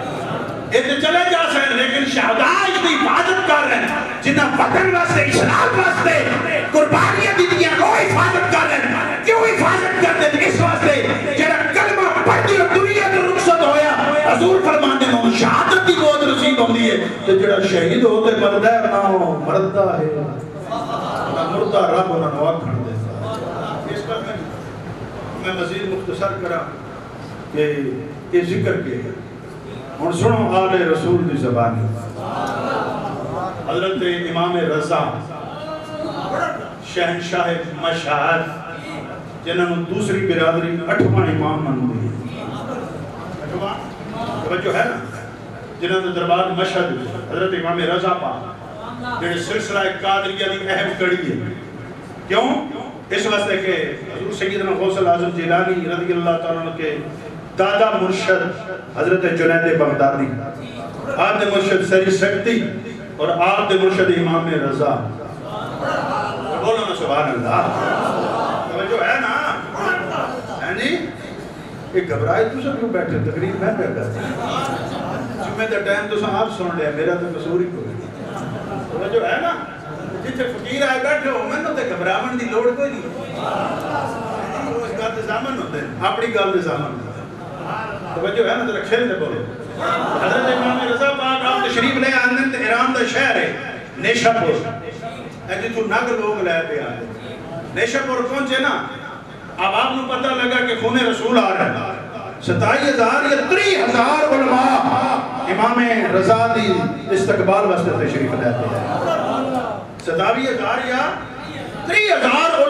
یہ تو چلے جا سکتے لیکن شہداء کی حفاظت کر رہے ہیں جنہاں وطن واسطے اسلام واسطے قربانیاں دی دیا وہ حفاظت کر رہے ہیں کیوں حفاظت کرتے ہیں اس واسطے جنہاں کلمہ پڑھتی اور دنیا میں رخصت ہویا حضور فرمانے میں شہادت کی بہت رسید ہوتی ہے کہ جڑا شہید ہوتے بندہ ہے نہ مردہ ہے نہ مردہ رب انہوں نے وقت کھڑ دیتا اس پر میں مزید مختصر کرا کہ یہ ذکر کیا ہے اور سنو آل رسول دی زبانی حضرت امام رضا شہنشاہ مشہد جنہوں دوسری برادری 8واں امام منوی 8واں توجہ ہے نا جنہوں دربار مشہد حضرت امام رضا پا جنہوں سلسلہ قادریہ دی اہم کڑی ہے کیوں؟ اس واسطے کہ حضور سیدنا غوث الاعظم جیلانی رضی اللہ تعالیٰ عنہ کے دادا مرشد حضرت جنید بغدادی، آپ دے مرشد سری سکتی اور آپ دے مرشد امام رضا، بولو نا سبحان اللہ، توجہ ہے نا؟ ہے جی؟ ایک گھبرائے تو سب کیوں بیٹھے تقریب میں بیٹھا جمعہ دا ٹائم تو سب آپ سن لیا، میرا تو قصور ہی کوئی نہیں، توجہ ہے نا؟ جتھے فقیر آئے بیٹھے ہو میں تو گھبراون دی لوڑ کوئی نہیں، اس گل دے زامن ہوتے ہیں، اپنی گل دے زامن ہوتے ہیں، توجہ ہے نا؟ ذرا کھیل دے بولو۔ حضرت امام رضا پاک آپ تشریف لے آندن تے ایران دا شہر ہے نیشا پور، ایک تو نگ لوگ لے پہ آتے نیشا پور پہنچے نا، اب آپ کو پتہ لگا کہ خون رسول آ رہا ہے، 27,000 یا 30,000 علماء امام رضا دی استقبال واسطے تشریف لیتے ہیں، 27,000 یا 30,000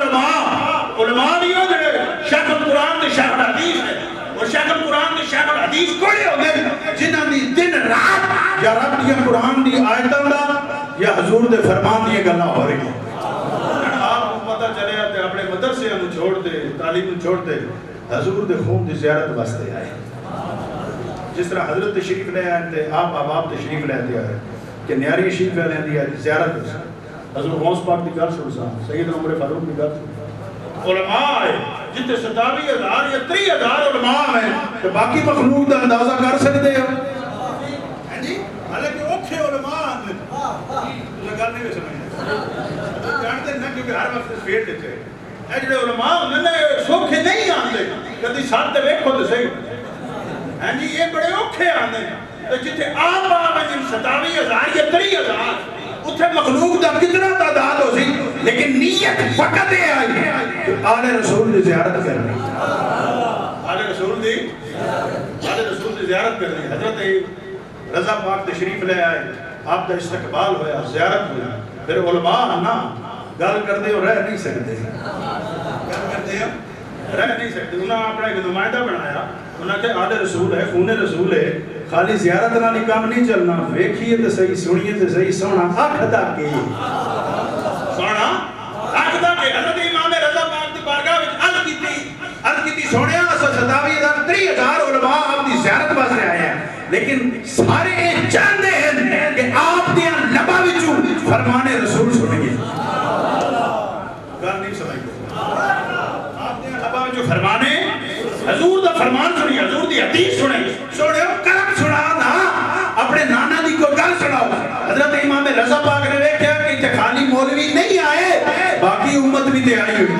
علماء نہیں ہو جڑے شیخ القرآن تے شیخ الحدیث ہے، اور شیخ القرآن تے شیخ الحدیث کوڑے ہو گئے جنہاں دی دن رات یا رب دی قرآن دی آیتاں دا یا حضور دے فرمان دی گلاں ہو رہی ہیں۔ آپ کو پتہ چلے آتے اپنے مدرسے ہم چھوڑ دے، تعلیم چھوڑ دے، حضور دے خون دی زیارت واسطے آئے، جس طرح حضرت تشریف لے آئے تھے آپ احباب تشریف لے آئے کہ نیاری شریف لے دی ہے زیارت حضرت غوث پاک دی گل سن سا سید عمر فاروق دی گل علماء آئے جتے 27,000 یا 30,000 علماء ہیں تو باقی مخلوق دا اندازہ کر سکتے ہو حالانکہ اوکھے علماء آتے ہیں گل نہیں سمجھتے جانتے ہیں نا کیونکہ ہر وقت فیٹ دیتے ہیں اے جڑے علماء انہوں نے سوکھے نہیں آتے کدی ساتھ ویکھو تو صحیح ہاں جی یہ بڑے اوکھے آتے ہیں جتے آپ آئے 27,000 یا 30,000 اتھے مخلوق دا کتنا تعداد ہو سی لیکن نیت فقط ہے آئی کہ آل رسول دی زیارت کرنی، آل رسول دی زیارت کرنی۔ حضرت رضا پاک تشریف لے آئے، آپ دا استقبال ہویا، زیارت ہوئی، پھر علماء نا گل کردے اور رہ نہیں سکتے، گل کردے رہ نہیں سکتے، انہوں نے اپنا ایک نمائندہ بنایا، انہوں نے کہا آل رسول ہے، خون رسول ہے، خالی زیارت نہ کام نہیں چلنا، ویکھیے تے صحیح، سنیے تے صحیح، سونا آنکھ دا کے سونا آنکھ دا کے حضرت امام رضا پاک دی بارگاہ وچ عرض کیتی سونیا 27,000 30,000 علماء آپ دی زیارت واسطے آئے ہیں لیکن سارے چاہتے ہیں کہ آپ دیا لبا وچوں فرمان رسول سنیے، گل نہیں سمجھتے، آپ دیا لبا وچوں فرمانے حضور دا فرمان سنیے، حضور دی حدیث سنے، سنو کرم سنا نا اپنے نانا دی کو گل سناؤ۔ حضرت امام رضا پاک نے دیکھا کہ تے خالی مولوی نہیں آئے باقی امت بھی تے آئی ہوئی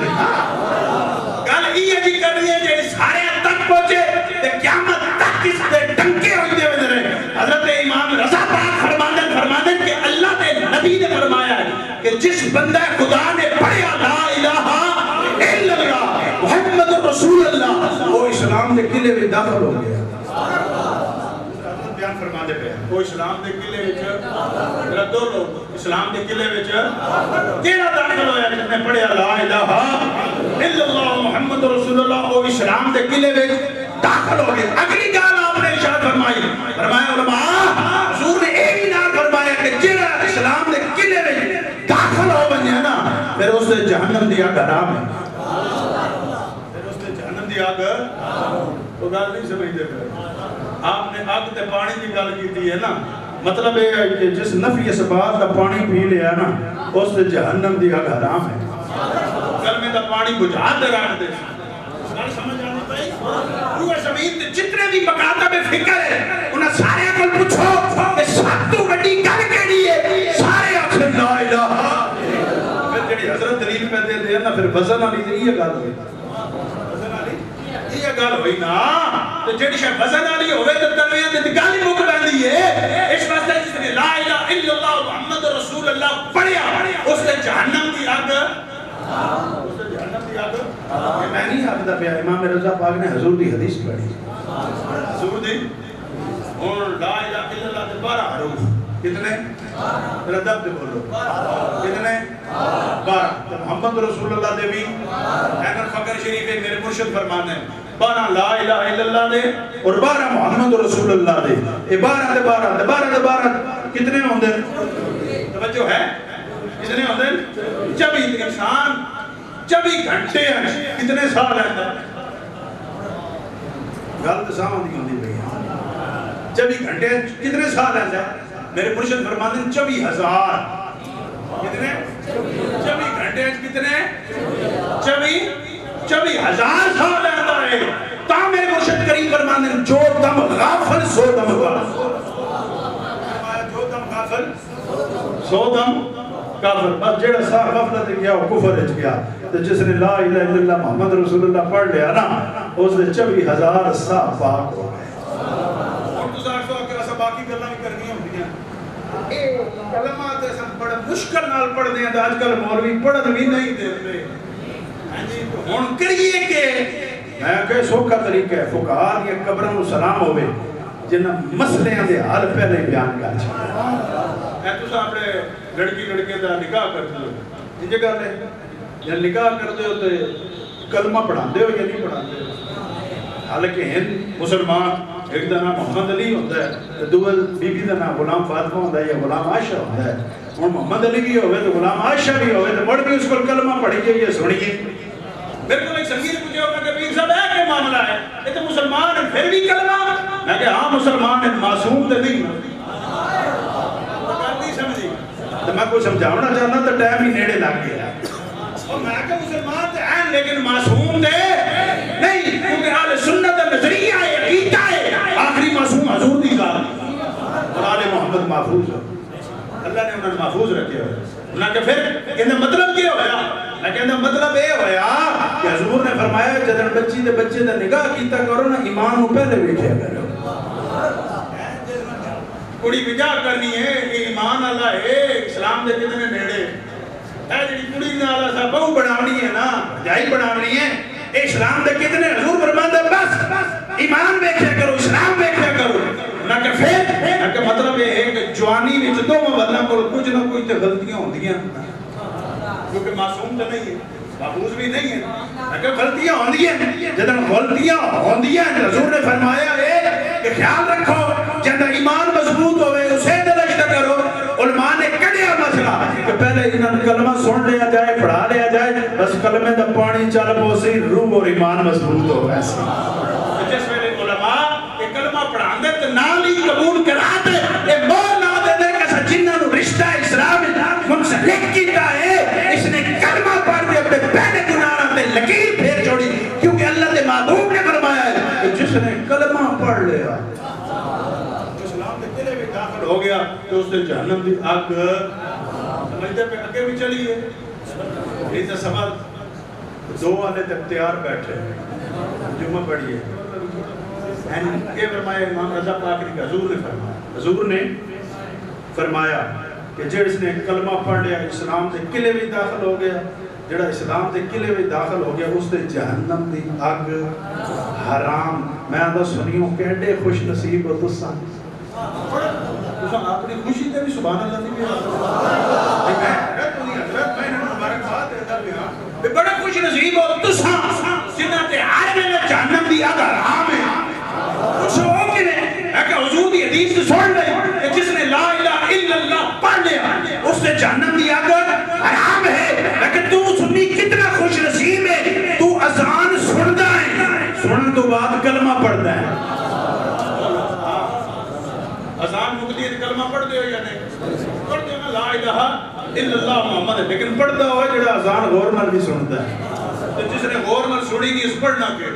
گل یہ جی کرنی ہے جی سارے تک پہنچے تے قیامت تک اس دے ڈنکے ہوئے ہوئے رہے۔ حضرت امام رضا پاک فرماندن کہ اللہ دے نبی نے فرمایا ہے کہ جس بندہ خدا نے پڑھیا لا الہ الا اللہ محمد رسول اللہ وہ اسلام دے قلعے میں داخل ہو گیا۔ بیان فرما دے پہ وہ اسلام دے قلعے وچ میرا دو لوگ اسلام دے قلعے وچ کیڑا داخل ہویا جس نے پڑھیا لا الہ الا اللہ محمد رسول اللہ وہ اسلام دے قلعے وچ داخل ہو گیا۔ اگلی گل آپ نے ارشاد فرمائی، فرمایا علماء حضور نے یہ بھی نہ فرمایا کہ جڑا اسلام دے قلعے وچ داخل ہو بنیا نا پھر اس سے جہنم دی آگ حرام ہے، آگ تو گل نہیں سمجھتے پھر آپ نے آگ تے پانی کی گل کی ہے نا مطلب یہ ہے کہ جس نفی اسباب کا پانی پی لیا نا اس سے جہنم دی آگ حرام ہے، گرمی کا پانی بجھا دے رکھ دے گل سمجھ آنی پئی۔ روح زمین تے جتنے بھی مکاتب فکر ہے انہیں سارے کو پوچھو کہ سب تو بڑی گل کیڑی ہے، سارے آخر لا الہ، پھر جڑی حضرت دلیل پہ دے دے نا پھر وزن والی تے یہ گل ہوئی، یہ گل ہوئی نا تو جڑی شے وزن والی ہوے تے تنویاں تے گل ہی مک پیندی ہے۔ اس واسطے جس نے لا الہ الا اللہ محمد رسول اللہ پڑھیا اس نے جہنم دی آگ، اس نے جہنم دی آگ، میں نہیں آکھدا پیا، امام رضا پاک نے حضور دی حدیث پڑھی، حضور دی اور لا الہ الا اللہ دے 12 حروف کتنے ردب دے بولو کتنے 12 محمد رسول اللہ دے بھی حیدر فقر شریف میرے مرشد فرمانے 12 لا الہ الا اللہ دے اور 12 محمد رسول اللہ دے، یہ 12 دے 12 دے 12 دے 12 کتنے ہوندے توجہ ہے کتنے ہوندے؟ جب انسان 24 گھنٹے کتنے سال ہے گل تو سامنے نہیں ہوتی پئی 24 گھنٹے کتنے سال ہے میرے مرشد فرماتے ہیں 24,000 کتنے 24 گھنٹے کتنے 24,000 سال ہے تا میرے مرشد کریم فرماتے ہیں جو دم غافل سو دم غافل جو دم غافل سو دم کافر بس جیڑا سا غفلت گیا وہ کفر اچ گیا تو جس نے لا الہ الا اللہ محمد رسول اللہ پڑھ لیا نا اس نے 24,000 سا پاک ہو گئے اور تو ساتھ سو کہ باقی گلاں بھی کرنی ہوندی ہیں اے کلمات ایسا بڑا مشکل نال پڑھ دیں تو آج کل مولوی پڑھن بھی نہیں دیتے ہاں جی تو ہن کریے کہ میں کہ سوکھا طریقہ ہے فقہاء دی قبراں نو سلام ہوے جنہ مسئلے دے حل پہلے بیان کر چھڑ اے تو اپنے لڑکی دا نکاح کر دو یہ جگہ لے یا نکاح کر دو تے کلمہ پڑھان دے ہو یا نہیں پڑھان دے حالانکہ ہند مسلمان ایک دا نام محمد علی ہوتا ہے دوسرا بی بی دا نام غلام فاطمہ ہوتا ہے یا غلام عائشہ ہوتا ہے اور محمد علی بھی ہوئے تو غلام عائشہ بھی ہوئے تو مڑ بھی اس کو کلمہ پڑھیے یا سنیے میرے کو ایک سنگیر پوچھے ہوگا کہ پیر صاحب ہے کہ معاملہ ہے یہ تو مسلمان ہے پھر بھی کلمہ میں کہ ہاں مسلمان ہے معصوم تو نہیں سمجھی تو میں کوئی سمجھاؤنا چاہنا تو ٹائم ہی نیڑے لگ گیا اور میں کہ مسلمان تو ہیں لیکن معصوم دے نہیں کیونکہ اہل سنت نظریہ ہے عقیدہ ہے آخری معصوم حضور دی ذات اور آل محمد محفوظ ہے اللہ نے انہوں نے محفوظ رکھے ہوئے انہوں نے پھر کہنے مطلب کیا ہویا میں کہنے مطلب یہ ہویا کہ حضور نے فرمایا جدن بچی دے بچے دے نگاہ کیتا کرو نا ایمان ہو پہلے بیٹھے کرو کڑی بجا کرنی ہے کہ ایمان اللہ ہے اسلام دے کتنے نیڑے اے جڑی کڑی نالا سا بہو بناونی ہے نا جائی بناونی ہے اے اسلام دے کتنے حضور فرماتا بس ایمان ویکھیا کرو اسلام ویکھیا کرو نہ کہ پھر نہ کہ مطلب یہ ہے کہ جوانی وچ دو مبادلہ کو کچھ نہ کوئی تے غلطیاں ہوندیاں کیونکہ معصوم تو نہیں ہے محفوظ بھی نہیں ہے اگر غلطیاں ہوندی ہیں جدن غلطیاں ہوندی ہیں حضور نے فرمایا ہے کہ خیال رکھو جب ایمان مضبوط ہوئے اسے دلشت کرو علماء نے کڑیا مسئلہ کہ پہلے انہوں کلمہ سن لیا جائے پڑھا لیا جائے بس کلمے دا پانی چل پوسی روح اور ایمان مضبوط ہو ایسا جس ویلے علماء کہ کلمہ پڑھاندے تو نال ہی قبول کرا دے یہ مول نہ دے دے کہ جنہاں نو رشتہ اسلام منسلک کیتا ہے اس نے کلمہ پڑھ دے اپنے پہلے گناہ تے لکیر پھیر چھوڑی کیونکہ اللہ دے معلوم نے فرمایا ہے کہ جس نے کلمہ پڑھ لیا اسلام دے قلعے میں داخل ہو گیا تو اس نے جہنم دی آگ سمجھتے پہ اگے بھی چلی ہے یہ تو سبب دو والے تک تیار بیٹھے جمعہ پڑھیے یہ فرمایا امام رضا پاک نے حضور نے فرمایا کہ جس نے کلمہ پڑھ لیا اسلام دے قلعے میں داخل ہو گیا جڑا اسلام دے قلعے میں داخل ہو گیا اس نے جہنم دی اگ حرام میں آدھا سنیوں کہنے خوش نصیب ہو تساں اپنی خوشی تے بھی سبحان اللہ نہیں بھی بڑا خوش نصیب ہو تساں جنہاں تے ہر ویلے جہنم دی اگ حرام ہے خوش ہو کے کہ حضور دی حدیث سن لے کہ جس نے لا الہ الا اللہ پڑھ لیا اس سے جہنم دی اگ حرام ہے لیکن تو سنی کتنا خوش نصیب ہے تو اذان سندا ہے سنن تو بعد کلمہ پڑھتا ہے اذان مکتی ہے کلمہ پڑھتے ہو یا نہیں پڑھتے ہو نا لا الہ الا اللہ محمد ہے لیکن پڑھتا ہو جڑا اذان غور نال بھی سنتا ہے تو جس نے غور نال سنی نہیں اس پڑھنا کہ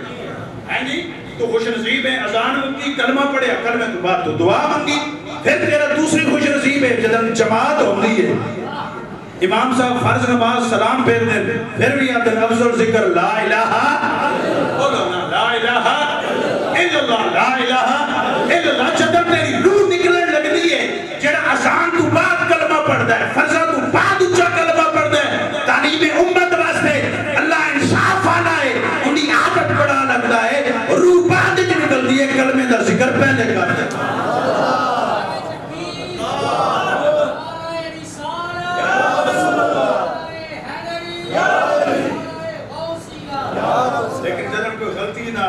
ہیں جی تو خوش نصیب ہے اذان مکتی کلمہ پڑھیا کلمہ تو بعد تو دعا مانگی پھر تیرا دوسری خوش نصیب ہے جدن جماعت ہوندی ہے امام صاحب فرض نماز سلام پھیر دیں پھر بھی آتے ہیں افضل ذکر لا الہ بولو نا لا الہ الا اللہ لا الہ الا اللہ جدن تیری روح نکلنے لگ دی ہے جڑا اذان تو بعد کلمہ پڑھتا ہے فرضہ تو بعد اچھا کلمہ پڑھتا ہے تعلیم امت واسطے اللہ انصاف آنا ہے انہی عادت پڑھا لگتا ہے روح بعد جو نکل دی ہے کلمے دا ذکر پہلے کرتے ہیں لیکن جنہاں کوئی غلطی نہ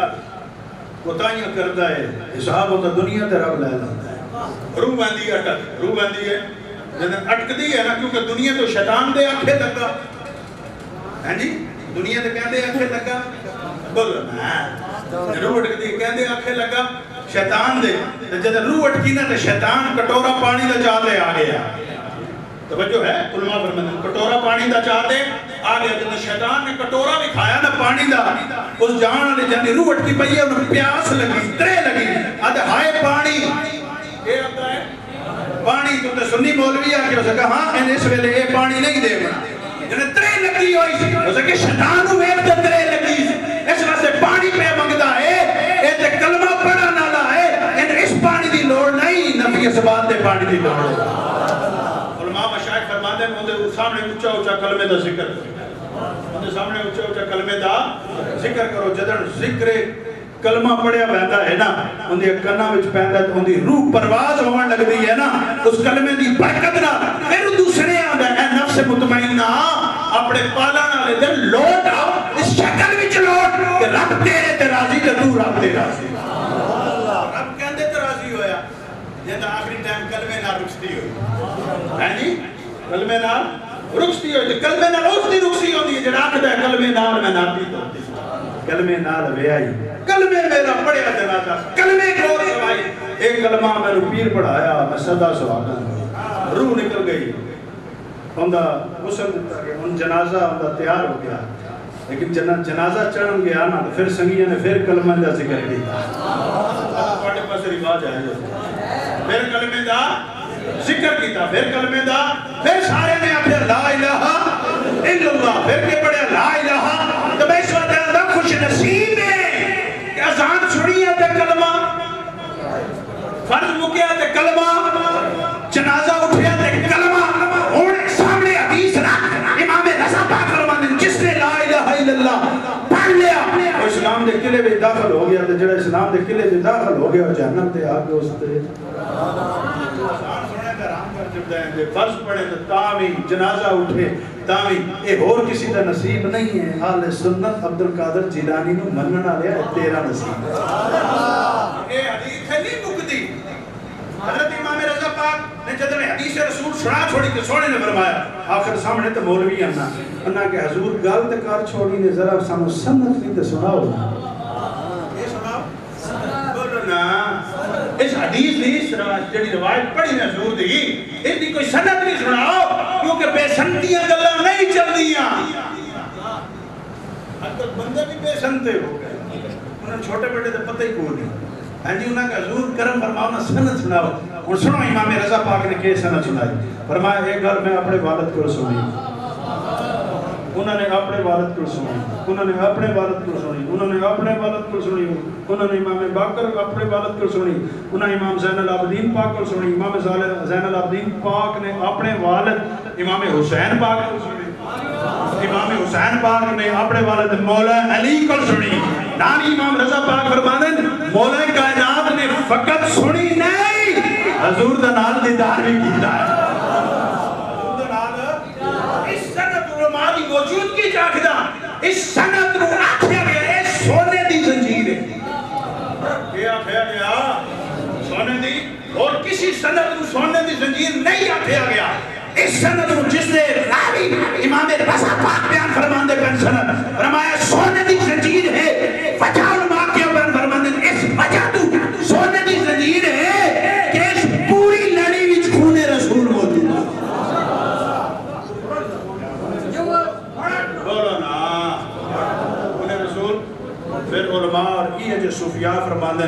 کوتاہیاں کرتا ہے حساب ہوتا دنیا تے رب لے لیتا ہے روح بندی اٹک روح بندی ہے جنہاں اٹک دی ہے نا کیونکہ دنیا تو شیطان دے آنکھیں لگا ہیں جی دنیا تے کہندے آکھے لگا بولو نا روح اٹکدی کہندے آکھے لگا شیطان دے جب روح اٹکی نا تے شیطان کٹورا پانی دا چاہتے آ گیا توجہ ہے علماء فرماتے ہیں کٹورا پانی دا چاہتے آ گیا جب شیطان نے کٹورا بھی کھایا نا پانی دا اس جان والے جانے روح اٹکی پئی ہے انہیں پیاس لگی ترے لگی آدھے ہائے پانی یہ آتا ہے پانی تو تے سنی مولوی آ کے ہو سکا ہاں ان اس ویلے یہ پانی نہیں دے بنا جنہیں ترے لگی ہوئی ہو سکے شیطان ویب تے ترے لگی اس واسطے پانی پہ منگتا ہے اے تے کلمہ پڑھا نالا ہے ان اس پانی دی لوڑ نہیں نبی اس بات دے پانی دی لوڑ ہے علماء مشائخ فرماتے ہیں انہیں سامنے اچھا اچھا کلمے دا ذکر کرو انہیں سامنے اچھا اچھا کلمے دا ذکر کرو جدن ذکر کلمہ پڑھیا بہتا ہے نا انہیں کنہ وچ پہندا ہے تو انہیں روح پرواز ہونے لگ دی ہے نا اس کلمے دی برکت نہ پھر دوسرے آدھا ہے نفس مطمئنہ اپنے پالانا لے دن لوٹ آؤ اس شکل وچ لوٹ کہ رب تیرے تے راضی تے تو رب تے راضی رب کہندے تے راضی ہویا جیسا آخری ٹائم کلمے نہ رکھتی ہوئی ہے جی کلمے نہ رکھتی ہوئی کلمے نہ روشتی رکھتی ہوئی ہے جڑا آخر ہے کلمے نہ میں ناپی ہوتی کلمے نہ لے آئی کلمے میرا پڑھیا جنازہ کلمے کو سوائی ایک کلمہ میں نے پیر پڑھایا میں صدا سواگا روح نکل گئی اندھا غسل دیتا گیا ان جنازہ اندھا تیار ہو گیا لیکن جنازہ چڑھن گیا نا پھر سنگیہ نے پھر کلمہ دا ذکر کیا پڑھنے پاس رواج آئے پھر کلمہ دا ذکر کیتا پھر کلمہ دا پھر سارے نے اپنے لا الہ الا اللہ پھر کے پڑھے لا الہ تو میں اس وقت اندھا خوش نصیب ہے کہ اذان چھڑی ہے تے کلمہ فرض مکیا تے کلمہ جنازہ اٹھیا تے کلمہ اور سامنے حدیث رکھ امام رضا پاک فرماتے جس نے لا الہ الا اللہ پڑھ لیا وہ اسلام دے قلعے میں داخل ہو گیا تے جڑا اسلام دے قلعے میں داخل ہو گیا جہنم تے آ کے اس تے فرض پڑھے تو تاوی جنازہ اٹھے تاوی اے اور کسی دا نصیب نہیں ہے اہل سنت عبدالقادر جیلانی نو مننا لیا تیرا نصیب اے حدیث ہے نہیں مکتی حضرت امام رضا پاک نے جدر حدیث رسول سنا چھوڑی کہ سونے نے فرمایا آخر سامنے تو مولوی انہا کہ حضور گال تکار چھوڑی نے ذرا سامنے سنت نہیں تو سناؤ یہ سناؤ بولو نا اس حدیث نہیں جڑی روایت پڑھی نے حضور دی اس دی کوئی سند نہیں سناؤ کیونکہ بے سنتیاں گلاں نہیں چل دیاں اب تک بندے بھی بے سنتے ہو گئے انہیں چھوٹے بیٹے تو پتہ ہی کو نہیں ہاں جی انہوں نے کہا حضور کرم فرماؤ نا سند سناؤ اور سنو امام رضا پاک نے کہ سند سنائی فرمایا ایک گل میں اپنے والد کو سنی انہوں نے اپنے والد کو سنی انہوں نے اپنے والد کو سنی انہوں نے اپنے والد کو سنی انہوں نے امام باقر اپنے والد کو سنی انہوں نے امام زین العابدین پاک کو سنی امام زین العابدین پاک نے اپنے والد امام حسین پاک کو سنی امام حسین پاک نے اپنے والد مولا علی کو سنی نانی امام رضا پاک فرمانے مولا کائنات نے فقط سنی نہیں حضور دا نال دیدار بھی کیتا ہے اس سنت علماء کی موجودگی چاکدہ اس سنت رو آکھیا گیا ہے سونے دی زنجیر ہے کیا آکھیا گیا سونے دی اور کسی سنت رو سونے دی زنجیر نہیں آکھیا گیا اس سنت رو جس نے راوی امام رضا پاک بیان فرماندے پن سنت فرمایا سونے دی زنجیر ہے وجہ علماء کے بیان فرماندے اس وجہ تو سونے دی زنجیر ہے کہ اس پوری لڑی وچ خون رسول موجود ہے بولو نا خون رسول پھر علماء اور یہ جو صوفیاء فرماندے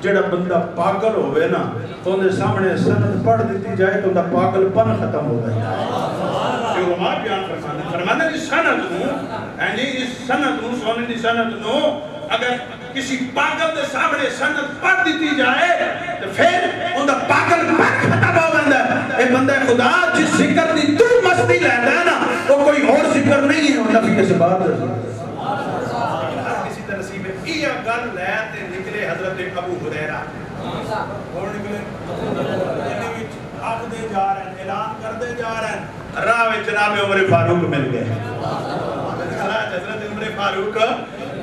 جڑا بندہ پاگل ہوئے نا تو انہیں سامنے سند پڑھ دیتی جائے تو انہیں پاگل پن ختم ہو گئی کہ علماء بیان فرمانے اس سند نو اس سند نو سونے دی سند نو اگر کسی پاگل دے سامنے سند پڑھ دیتی جائے تو پھر انہیں پاگل پن ختم ہو گئی ہے اے بندہ خدا جس ذکر دی تو مستی لیندہ ہے نا وہ کوئی اور ذکر نہیں ہے نبی کے سبات کسی تنصیب ہے یہ گل لیتے نکلے حضرت ابو ہریرہ اور نکلے آپ دے جا رہے ہیں اعلان کر دے جا رہے ہیں راہ جناب عمر فاروق مل گئے حضرت عمر فاروق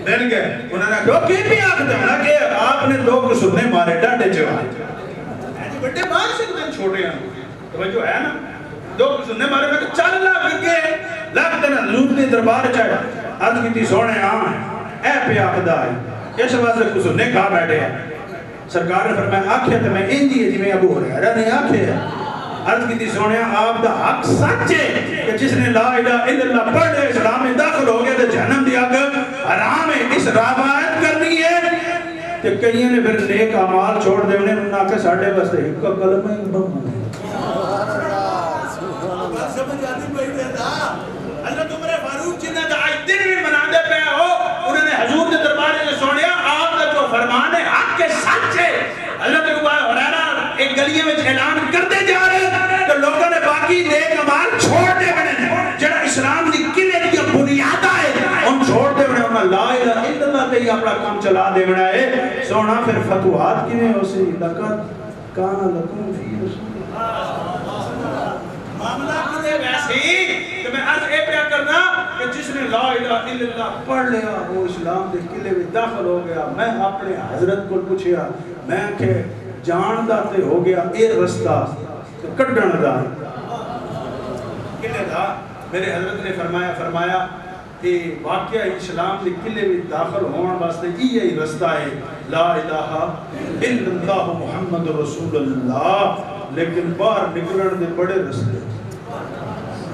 مل گئے انہوں نے کہا کہ بھی آخ دینا کہ آپ نے دو کو سننے مارے ڈانڈے چوائے بڑے بار سے دن چھوڑے ہیں توجہ ہے نا دو کو سننے مارے میں کہ چل لگ گئے لگتے نا حضور نے دربار چاہے عرض کی تھی سونے اے پہ آخدہ ہے اس واسطے کچھ نے کہا بیٹھے ہیں سرکار نے فرمایا آنکھیں تو میں انجی ہے جی میں ابو ہریرہ نہیں آنکھیں ہے عرض کی تھی سونے آپ دا حق سچ ہے کہ جس نے لا الہ الا اللہ پڑھ لے اسلام میں داخل ہو گیا تو جہنم دیا کر حرام ہے اس روایت کرنی ہے کہ کئیوں نے پھر نیک اعمال چھوڑ دے انہیں نہ کہ ساڑھے بستے ایک کا کلمہ ہی بہت سمجھ آتی پہی دیتا حضرت عمر فاروق جنہ دا آج دن بھی منا دے پہ ہو انہوں نے حضور کے دربارے نے سونیا آپ کا جو فرمان ہے حق کے سچ ہے حضرت ابو ہریرہ ایک گلیے میں اعلان کرتے جا رہے ہیں تو لوگوں نے باقی نیک اعمال چھوڑ دے بنے جڑا اسلام دی قلعے دی بنیادہ ہے ان چھوڑ دے بنے انہاں لا الہ الا اللہ تے ہی اپنا کام چلا دے بنا ہے سونا پھر فتوحات کی میں اسے لقد کان لکم فی رسول معاملہ کدے ویسے کہ میں عرض اے پیا کرنا کہ جس نے لا الہ الا اللہ پڑھ لیا وہ اسلام دے قلعے میں داخل ہو گیا میں اپنے حضرت کو پوچھیا میں کہ جان دا تے ہو گیا اے رستہ کڈن دا قلعے دا میرے حضرت نے فرمایا کہ واقعہ اسلام دے قلعے میں داخل ہونے واسطے یہی رستہ ہے لا الہ الا اللہ محمد رسول اللہ لیکن باہر نکلن دے بڑے رستے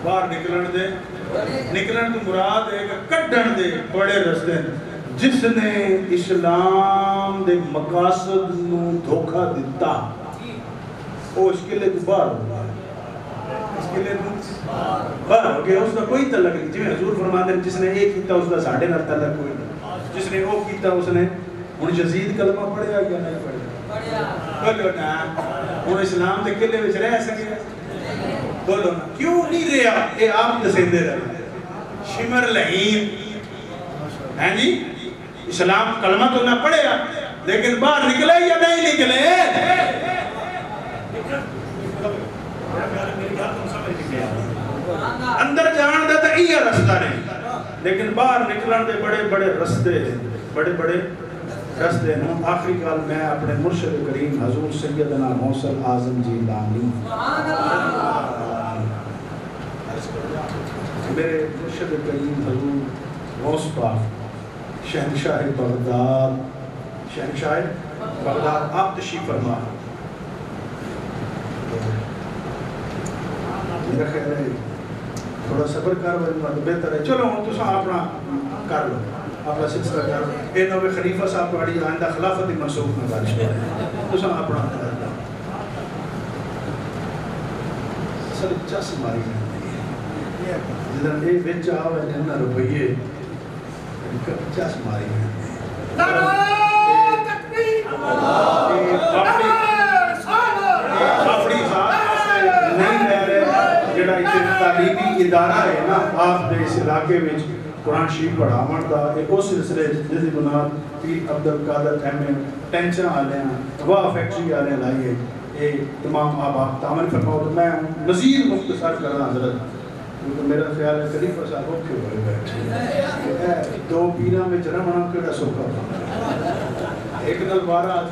باہر نکلن تو مراد ہے کہ کڈن دے بڑے رستے جس نے اسلام دے مقاصد نو دھوکہ دیتا وہ اس قلعے تو باہر ہو گیا اس قلعے تو باہر ہو گیا اس کا کوئی تعلق نہیں جی حضور فرماتے ہیں جس نے ایک کیتا اس کا ساڑھے نہ تعلق کوئی نہیں جس نے وہ کیتا اس نے ان یزید کلمہ پڑھیا یا نہیں پڑھیا بولو نا ان اسلام دے قلعے وچ رہ سکے بولو نا کیوں نہیں رہا یہ آپ دسیندے رہے شمر لہیم ہیں جی اسلام کلمہ تو نہ پڑھے لیکن باہر نکلے یا نہیں نکلے اندر جان دا تا یہ رستہ نہیں لیکن باہر نکلن دے بڑے بڑے رستے ہیں آخری کال میں اپنے مرشد کریم حضور سیدنا موصل اعظم جی لانی میرے مرشد کریم حضور غوث پاک شہنشاہ بغداد آپ تشریف فرما میرا خیال ہے تھوڑا صبر کر بہتر ہے چلو ہوں تو اپنا کر لو اپنا سلسلہ کر لو اے نوے خلیفہ صاحب پاڑی آئندہ خلافت منسوخ نہ بارش تو اپنا کر لو اصل چس ماری ہے جدھر اے بچ آو ہے جنہ روپیے چس ماری ہے تعلیمی ادارہ ہے نا آپ نے اس علاقے میں قرآن شریف پڑھاون دا ایک اس سلسلے جس دی بنیاد پیر عبدالقادر احمد ٹینشن والے ہیں واہ فیکٹری والے لائیے یہ تمام آپ تعمل فرماؤ تو میں مزید مختصر کرنا حضرت کیونکہ میرا خیال ہے خلیفہ صاحب اوکے ہوئے بیٹھے دو پیراں میں جنم ہونا کیڑا سوکھا ایک نال 12